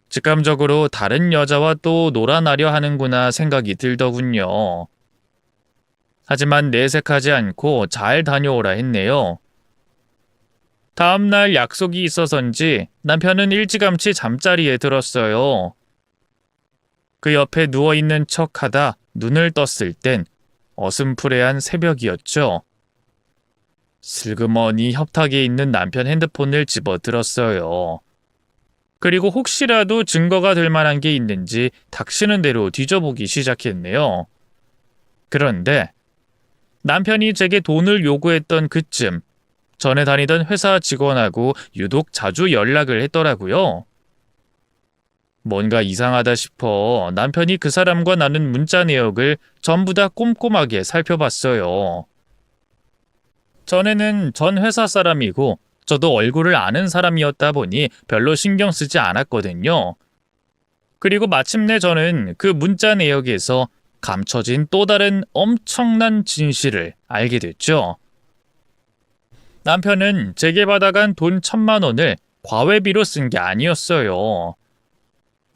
직감적으로 다른 여자와 또 놀아나려 하는구나 생각이 들더군요. 하지만 내색하지 않고 잘 다녀오라 했네요. 다음날 약속이 있어서인지 남편은 일찌감치 잠자리에 들었어요. 그 옆에 누워있는 척하다 눈을 떴을 땐 어슴푸레한 새벽이었죠. 슬그머니 협탁에 있는 남편 핸드폰을 집어 들었어요. 그리고 혹시라도 증거가 될 만한 게 있는지 닥치는 대로 뒤져보기 시작했네요. 그런데 남편이 제게 돈을 요구했던 그쯤 전에 다니던 회사 직원하고 유독 자주 연락을 했더라고요. 뭔가 이상하다 싶어 남편이 그 사람과 나눈 문자 내역을 전부 다 꼼꼼하게 살펴봤어요. 전에는 전 회사 사람이고 저도 얼굴을 아는 사람이었다 보니 별로 신경 쓰지 않았거든요. 그리고 마침내 저는 그 문자 내역에서 감춰진 또 다른 엄청난 진실을 알게 됐죠. 남편은 제게 받아간 돈 1,000만 원을 과외비로 쓴 게 아니었어요.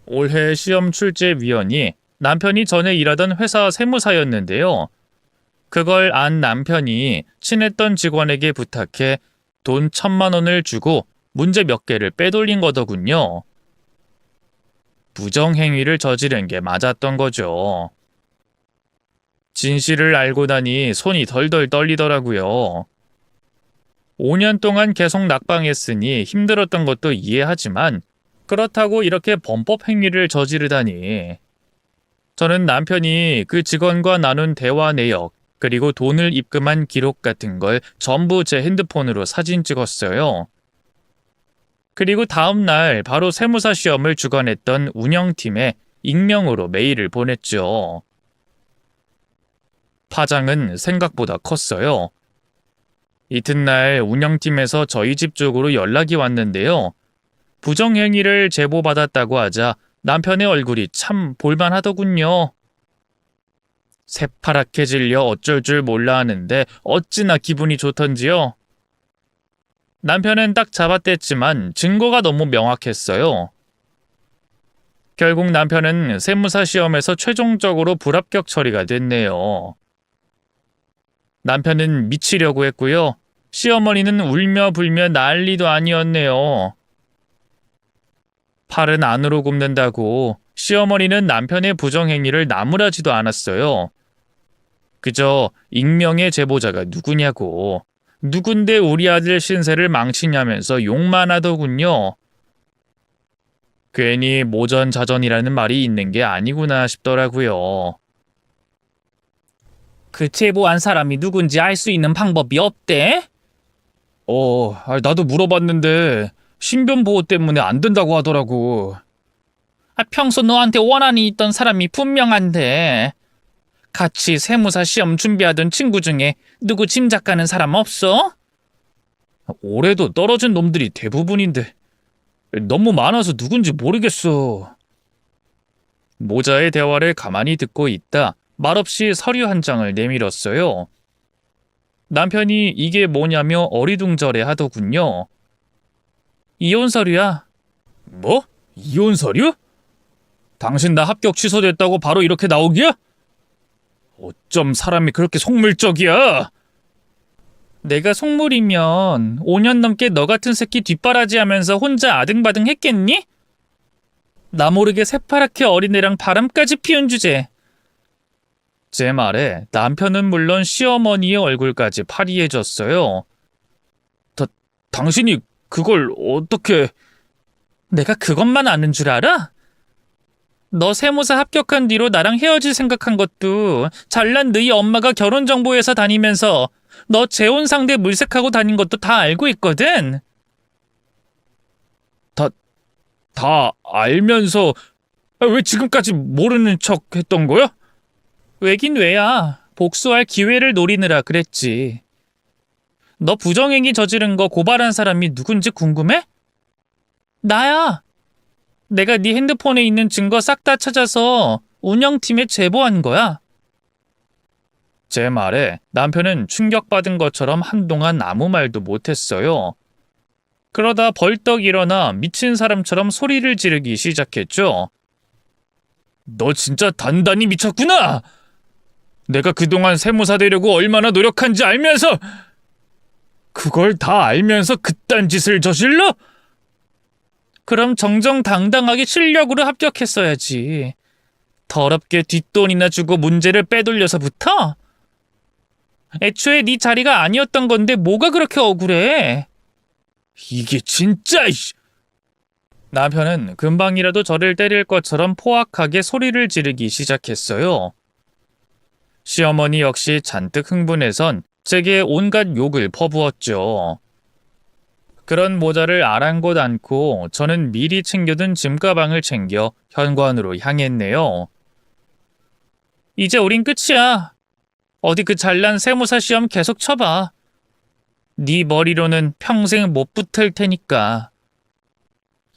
올해 시험 출제위원이 남편이 전에 일하던 회사 세무사였는데요. 그걸 안 남편이 친했던 직원에게 부탁해 돈 1,000만 원을 주고 문제 몇 개를 빼돌린 거더군요. 부정행위를 저지른 게 맞았던 거죠. 진실을 알고 나니 손이 덜덜 떨리더라고요. 5년 동안 계속 낙방했으니 힘들었던 것도 이해하지만 그렇다고 이렇게 범법 행위를 저지르다니. 저는 남편이 그 직원과 나눈 대화 내역, 그리고 돈을 입금한 기록 같은 걸 전부 제 핸드폰으로 사진 찍었어요. 그리고 다음 날 바로 세무사 시험을 주관했던 운영팀에 익명으로 메일을 보냈죠. 파장은 생각보다 컸어요. 이튿날 운영팀에서 저희 집 쪽으로 연락이 왔는데요. 부정행위를 제보받았다고 하자 남편의 얼굴이 참 볼만하더군요. 새파랗게 질려 어쩔 줄 몰라 하는데 어찌나 기분이 좋던지요. 남편은 딱 잡아댔지만 증거가 너무 명확했어요. 결국 남편은 세무사 시험에서 최종적으로 불합격 처리가 됐네요. 남편은 미치려고 했고요. 시어머니는 울며 불며 난리도 아니었네요. 팔은 안으로 굽는다고 시어머니는 남편의 부정행위를 나무라지도 않았어요. 그저 익명의 제보자가 누구냐고, 누군데 우리 아들 신세를 망치냐면서 욕만 하더군요. 괜히 모전자전이라는 말이 있는 게 아니구나 싶더라고요. 그 제보한 사람이 누군지 알 수 있는 방법이 없대? 나도 물어봤는데 신변 보호 때문에 안 된다고 하더라고. 평소 너한테 원한이 있던 사람이 분명한데. 같이 세무사 시험 준비하던 친구 중에 누구 짐작가는 사람 없어? 올해도 떨어진 놈들이 대부분인데 너무 많아서 누군지 모르겠어. 모자의 대화를 가만히 듣고 있다 말없이 서류 한 장을 내밀었어요. 남편이 이게 뭐냐며 어리둥절해 하더군요. 이혼 서류야. 뭐? 이혼 서류? 당신 나 합격 취소됐다고 바로 이렇게 나오기야? 어쩜 사람이 그렇게 속물적이야? 내가 속물이면 5년 넘게 너 같은 새끼 뒷바라지하면서 혼자 아등바등 했겠니? 나 모르게 새파랗게 어린애랑 바람까지 피운 주제. 제 말에 남편은 물론 시어머니의 얼굴까지 파리해졌어요. 당신이 그걸 어떻게... 내가 그것만 아는 줄 알아? 너 세무사 합격한 뒤로 나랑 헤어질 생각한 것도 잘난 너희 엄마가 결혼정보회사 다니면서 너 재혼 상대 물색하고 다닌 것도 다 알고 있거든. 다 알면서 왜 지금까지 모르는 척 했던 거야? 왜긴 왜야. 복수할 기회를 노리느라 그랬지. 너 부정행위 저지른 거 고발한 사람이 누군지 궁금해? 나야. 내가 네 핸드폰에 있는 증거 싹 다 찾아서 운영팀에 제보한 거야. 제 말에 남편은 충격받은 것처럼 한동안 아무 말도 못했어요. 그러다 벌떡 일어나 미친 사람처럼 소리를 지르기 시작했죠. 너 진짜 단단히 미쳤구나! 내가 그동안 세무사 되려고 얼마나 노력한지 알면서 그걸 다 알면서 그딴 짓을 저질러? 그럼 정정당당하게 실력으로 합격했어야지. 더럽게 뒷돈이나 주고 문제를 빼돌려서부터? 애초에 네 자리가 아니었던 건데 뭐가 그렇게 억울해? 이게 진짜... 남편은 금방이라도 저를 때릴 것처럼 포악하게 소리를 지르기 시작했어요. 시어머니 역시 잔뜩 흥분해선 제게 온갖 욕을 퍼부었죠. 그런 모자를 아랑곳 않고 저는 미리 챙겨둔 짐가방을 챙겨 현관으로 향했네요. 이제 우린 끝이야. 어디 그 잘난 세무사 시험 계속 쳐봐. 네 머리로는 평생 못 붙을 테니까.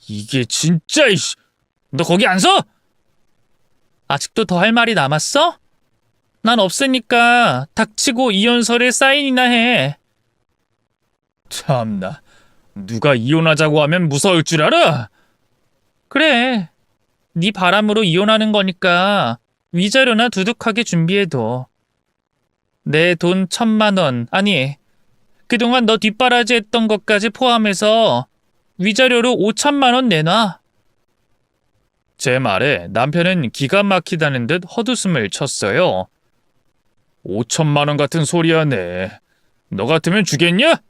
이게 진짜... 너 거기 안 서? 아직도 더 할 말이 남았어? 난 없으니까 닥치고 이혼서에 사인이나 해. 참나, 누가 이혼하자고 하면 무서울 줄 알아? 그래, 네 바람으로 이혼하는 거니까 위자료나 두둑하게 준비해둬. 내 돈 1,000만 원, 아니 그동안 너 뒷바라지 했던 것까지 포함해서 위자료로 5,000만 원 내놔. 제 말에 남편은 기가 막히다는 듯 헛웃음을 쳤어요. 5,000만 원 같은 소리 하네. 너 같으면 주겠냐?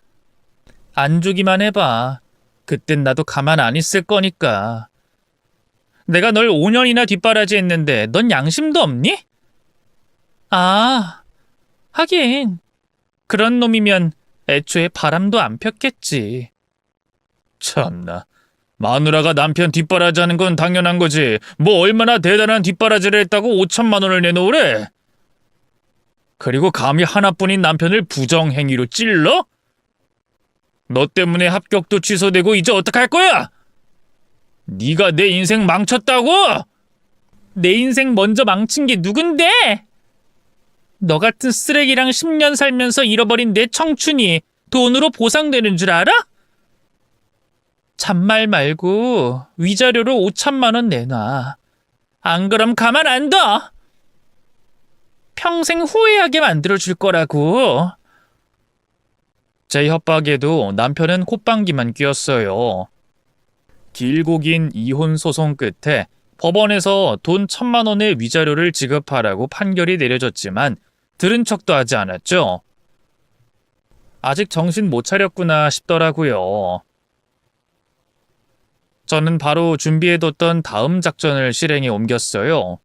안 주기만 해봐. 그땐 나도 가만 안 있을 거니까. 내가 널 5년이나 뒷바라지 했는데 넌 양심도 없니? 아, 하긴 그런 놈이면 애초에 바람도 안 폈겠지. 참나, 마누라가 남편 뒷바라지 하는 건 당연한 거지. 뭐 얼마나 대단한 뒷바라지를 했다고 5,000만 원을 내놓으래? 그리고 감히 하나뿐인 남편을 부정행위로 찔러? 너 때문에 합격도 취소되고 이제 어떡할 거야? 네가 내 인생 망쳤다고? 내 인생 먼저 망친 게 누군데? 너 같은 쓰레기랑 10년 살면서 잃어버린 내 청춘이 돈으로 보상되는 줄 알아? 잔말 말고 위자료로 5,000만 원 내놔. 안 그럼 가만 안 둬. 평생 후회하게 만들어줄 거라고. 제 협박에도 남편은 콧방귀만 뀌었어요. 길고 긴 이혼 소송 끝에 법원에서 돈 1,000만 원의 위자료를 지급하라고 판결이 내려졌지만 들은 척도 하지 않았죠. 아직 정신 못 차렸구나 싶더라고요. 저는 바로 준비해뒀던 다음 작전을 실행에 옮겼어요.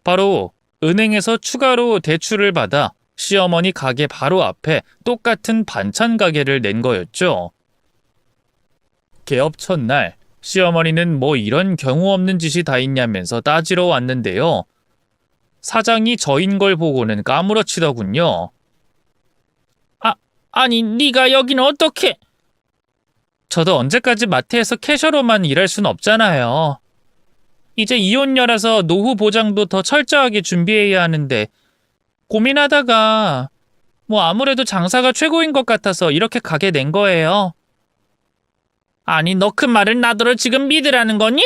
바로 은행에서 추가로 대출을 받아 시어머니 가게 바로 앞에 똑같은 반찬 가게를 낸 거였죠. 개업 첫날 시어머니는 뭐 이런 경우 없는 짓이 다 있냐면서 따지러 왔는데요. 사장이 저인 걸 보고는 까무러치더군요. 아니 네가 여기는 어떻게? 저도 언제까지 마트에서 캐셔로만 일할 순 없잖아요. 이제 이혼녀라서 노후 보장도 더 철저하게 준비해야 하는데 고민하다가 뭐 아무래도 장사가 최고인 것 같아서 이렇게 가게 낸 거예요. 아니 너 그 말을 나더러 지금 믿으라는 거니?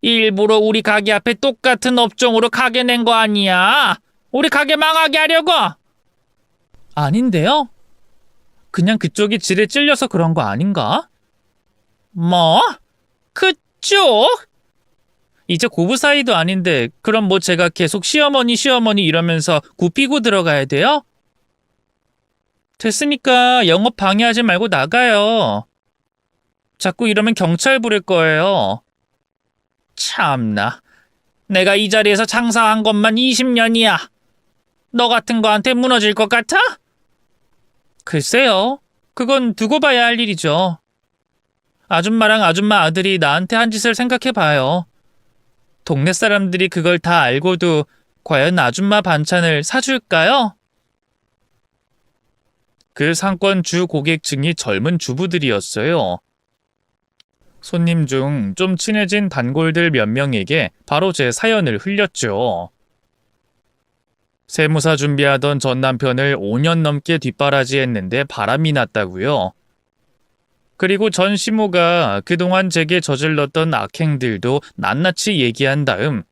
일부러 우리 가게 앞에 똑같은 업종으로 가게 낸 거 아니야? 우리 가게 망하게 하려고? 아닌데요? 그냥 그쪽이 질에 찔려서 그런 거 아닌가? 뭐? 그쪽? 이제 고부 사이도 아닌데 그럼 뭐 제가 계속 시어머니 이러면서 굽히고 들어가야 돼요? 됐으니까 영업 방해하지 말고 나가요. 자꾸 이러면 경찰 부를 거예요. 참나. 내가 이 자리에서 장사한 것만 20년이야. 너 같은 거한테 무너질 것 같아? 글쎄요. 그건 두고 봐야 할 일이죠. 아줌마랑 아줌마 아들이 나한테 한 짓을 생각해봐요. 동네 사람들이 그걸 다 알고도 과연 아줌마 반찬을 사줄까요? 그 상권 주 고객층이 젊은 주부들이었어요. 손님 중 좀 친해진 단골들 몇 명에게 바로 제 사연을 흘렸죠. 세무사 준비하던 전 남편을 5년 넘게 뒷바라지했는데 바람이 났다고요. 그리고 전 시모가 그동안 제게 저질렀던 악행들도 낱낱이 얘기한 다음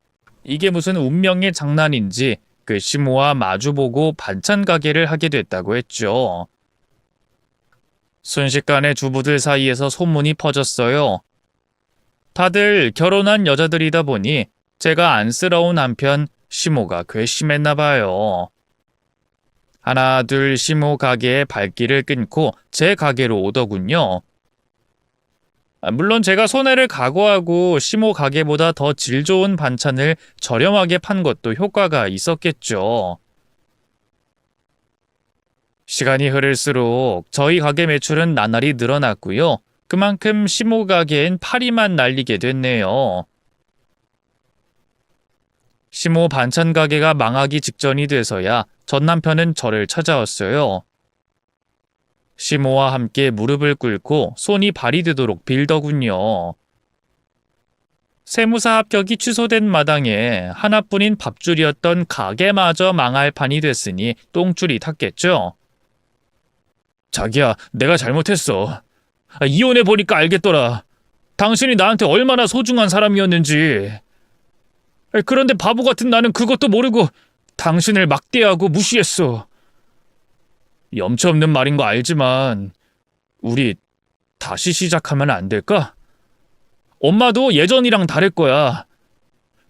이게 무슨 운명의 장난인지 그 시모와 마주보고 반찬 가게를 하게 됐다고 했죠. 순식간에 주부들 사이에서 소문이 퍼졌어요. 다들 결혼한 여자들이다 보니 제가 안쓰러운 한편 시모가 괘씸했나 봐요. 하나 둘 시모 가게의 발길을 끊고 제 가게로 오더군요. 물론 제가 손해를 각오하고 시모 가게보다 더 질 좋은 반찬을 저렴하게 판 것도 효과가 있었겠죠. 시간이 흐를수록 저희 가게 매출은 나날이 늘어났고요. 그만큼 시모 가게엔 파리만 날리게 됐네요. 시모 반찬 가게가 망하기 직전이 돼서야 전 남편은 저를 찾아왔어요. 시모와 함께 무릎을 꿇고 손이 발이 되도록 빌더군요. 세무사 합격이 취소된 마당에 하나뿐인 밥줄이었던 가게마저 망할 판이 됐으니 똥줄이 탔겠죠. 자기야, 내가 잘못했어. 이혼해보니까 알겠더라. 당신이 나한테 얼마나 소중한 사람이었는지. 그런데 바보 같은 나는 그것도 모르고 당신을 막대하고 무시했어. 염치 없는 말인 거 알지만 우리 다시 시작하면 안 될까? 엄마도 예전이랑 다를 거야.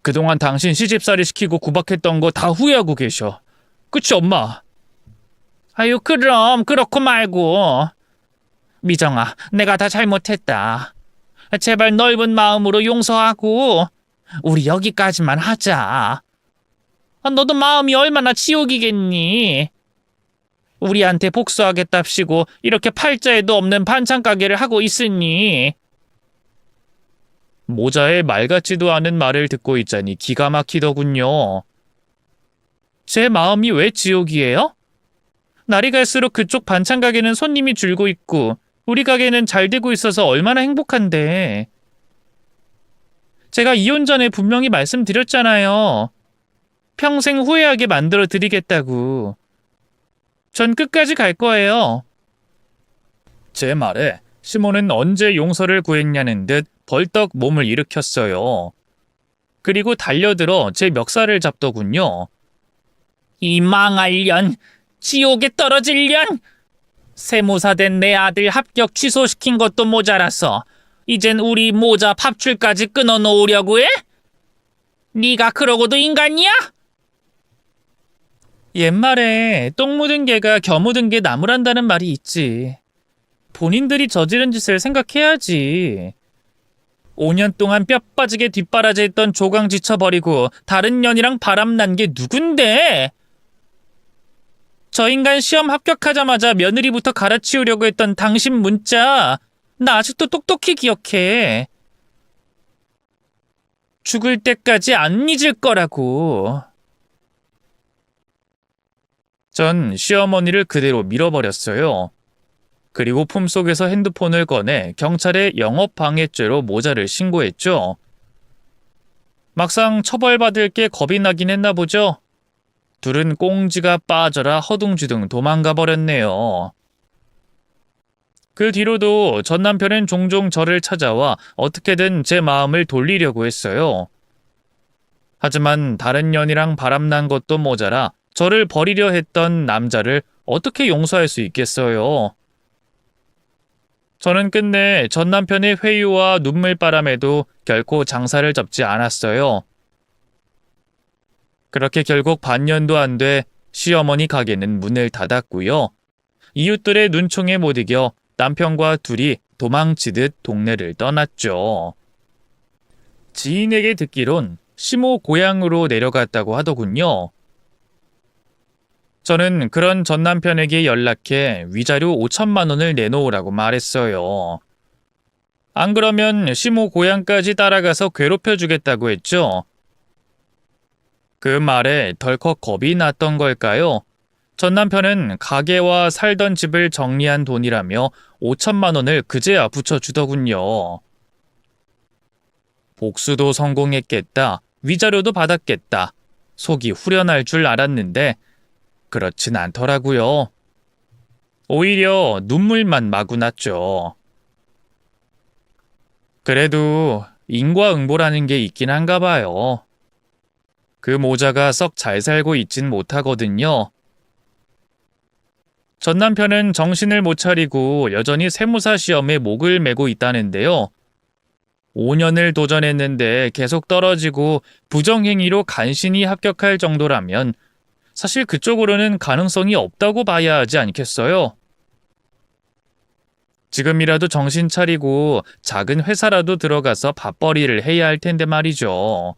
그동안 당신 시집살이 시키고 구박했던 거 다 후회하고 계셔. 그치 엄마? 아유 그럼 그렇고 말고. 미정아, 내가 다 잘못했다. 제발 넓은 마음으로 용서하고 우리 여기까지만 하자. 너도 마음이 얼마나 지옥이겠니? 우리한테 복수하겠답시고 이렇게 팔자에도 없는 반찬 가게를 하고 있으니. 모자의 말 같지도 않은 말을 듣고 있자니 기가 막히더군요. 제 마음이 왜 지옥이에요? 날이 갈수록 그쪽 반찬 가게는 손님이 줄고 있고 우리 가게는 잘 되고 있어서 얼마나 행복한데. 제가 이혼 전에 분명히 말씀드렸잖아요. 평생 후회하게 만들어 드리겠다고. 전 끝까지 갈 거예요. 제 말에 시몬은 언제 용서를 구했냐는 듯 벌떡 몸을 일으켰어요. 그리고 달려들어 제 멱살을 잡더군요. 이 망할 년, 지옥에 떨어질 년! 세무사 된 내 아들 합격 취소시킨 것도 모자라서 이젠 우리 모자 밥줄까지 끊어놓으려고 해? 네가 그러고도 인간이야? 옛말에 똥 묻은 개가 겨 묻은 개 나무란다는 말이 있지. 본인들이 저지른 짓을 생각해야지. 5년 동안 뼈 빠지게 뒷바라지했던 조강 지쳐버리고 다른 년이랑 바람난 게 누군데? 저 인간 시험 합격하자마자 며느리부터 갈아치우려고 했던 당신 문자 나 아직도 똑똑히 기억해. 죽을 때까지 안 잊을 거라고. 전 시어머니를 그대로 밀어버렸어요. 그리고 품속에서 핸드폰을 꺼내 경찰에 영업방해죄로 모자를 신고했죠. 막상 처벌받을 게 겁이 나긴 했나 보죠. 둘은 꽁지가 빠져라 허둥지둥 도망가 버렸네요. 그 뒤로도 전 남편은 종종 저를 찾아와 어떻게든 제 마음을 돌리려고 했어요. 하지만 다른 년이랑 바람난 것도 모자라 저를 버리려 했던 남자를 어떻게 용서할 수 있겠어요. 저는 끝내 전 남편의 회유와 눈물바람에도 결코 장사를 접지 않았어요. 그렇게 결국 반년도 안 돼 시어머니 가게는 문을 닫았고요. 이웃들의 눈총에 못 이겨 남편과 둘이 도망치듯 동네를 떠났죠. 지인에게 듣기론 시모 고향으로 내려갔다고 하더군요. 저는 그런 전 남편에게 연락해 위자료 5천만 원을 내놓으라고 말했어요. 안 그러면 시모 고향까지 따라가서 괴롭혀주겠다고 했죠. 그 말에 덜컥 겁이 났던 걸까요? 전 남편은 가게와 살던 집을 정리한 돈이라며 5천만 원을 그제야 붙여주더군요. 복수도 성공했겠다. 위자료도 받았겠다. 속이 후련할 줄 알았는데 그렇진 않더라고요. 오히려 눈물만 마구 났죠. 그래도 인과응보라는 게 있긴 한가 봐요. 그 모자가 썩 잘 살고 있진 못하거든요. 전 남편은 정신을 못 차리고 여전히 세무사 시험에 목을 메고 있다는데요. 5년을 도전했는데 계속 떨어지고 부정행위로 간신히 합격할 정도라면 사실 그쪽으로는 가능성이 없다고 봐야 하지 않겠어요? 지금이라도 정신 차리고 작은 회사라도 들어가서 밥벌이를 해야 할 텐데 말이죠.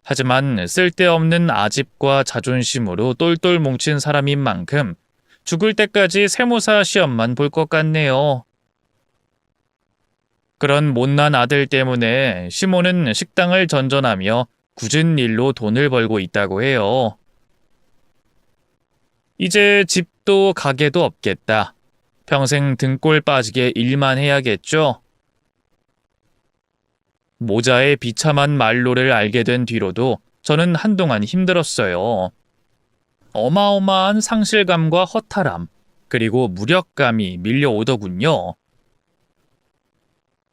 하지만 쓸데없는 아집과 자존심으로 똘똘 뭉친 사람인 만큼 죽을 때까지 세무사 시험만 볼 것 같네요. 그런 못난 아들 때문에 시모는 식당을 전전하며 굳은 일로 돈을 벌고 있다고 해요. 이제 집도 가게도 없겠다. 평생 등골 빠지게 일만 해야겠죠? 모자의 비참한 말로를 알게 된 뒤로도 저는 한동안 힘들었어요. 어마어마한 상실감과 허탈함, 그리고 무력감이 밀려오더군요.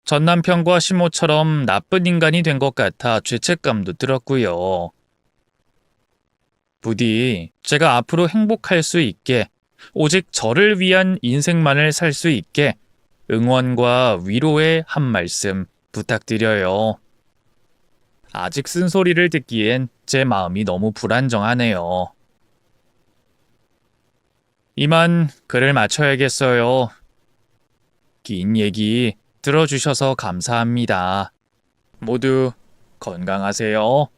전 남편과 시모처럼 나쁜 인간이 된 것 같아 죄책감도 들었고요. 부디 제가 앞으로 행복할 수 있게, 오직 저를 위한 인생만을 살 수 있게 응원과 위로의 한 말씀 부탁드려요. 아직 쓴소리를 듣기엔 제 마음이 너무 불안정하네요. 이만 글을 마쳐야겠어요. 긴 얘기 들어주셔서 감사합니다. 모두 건강하세요.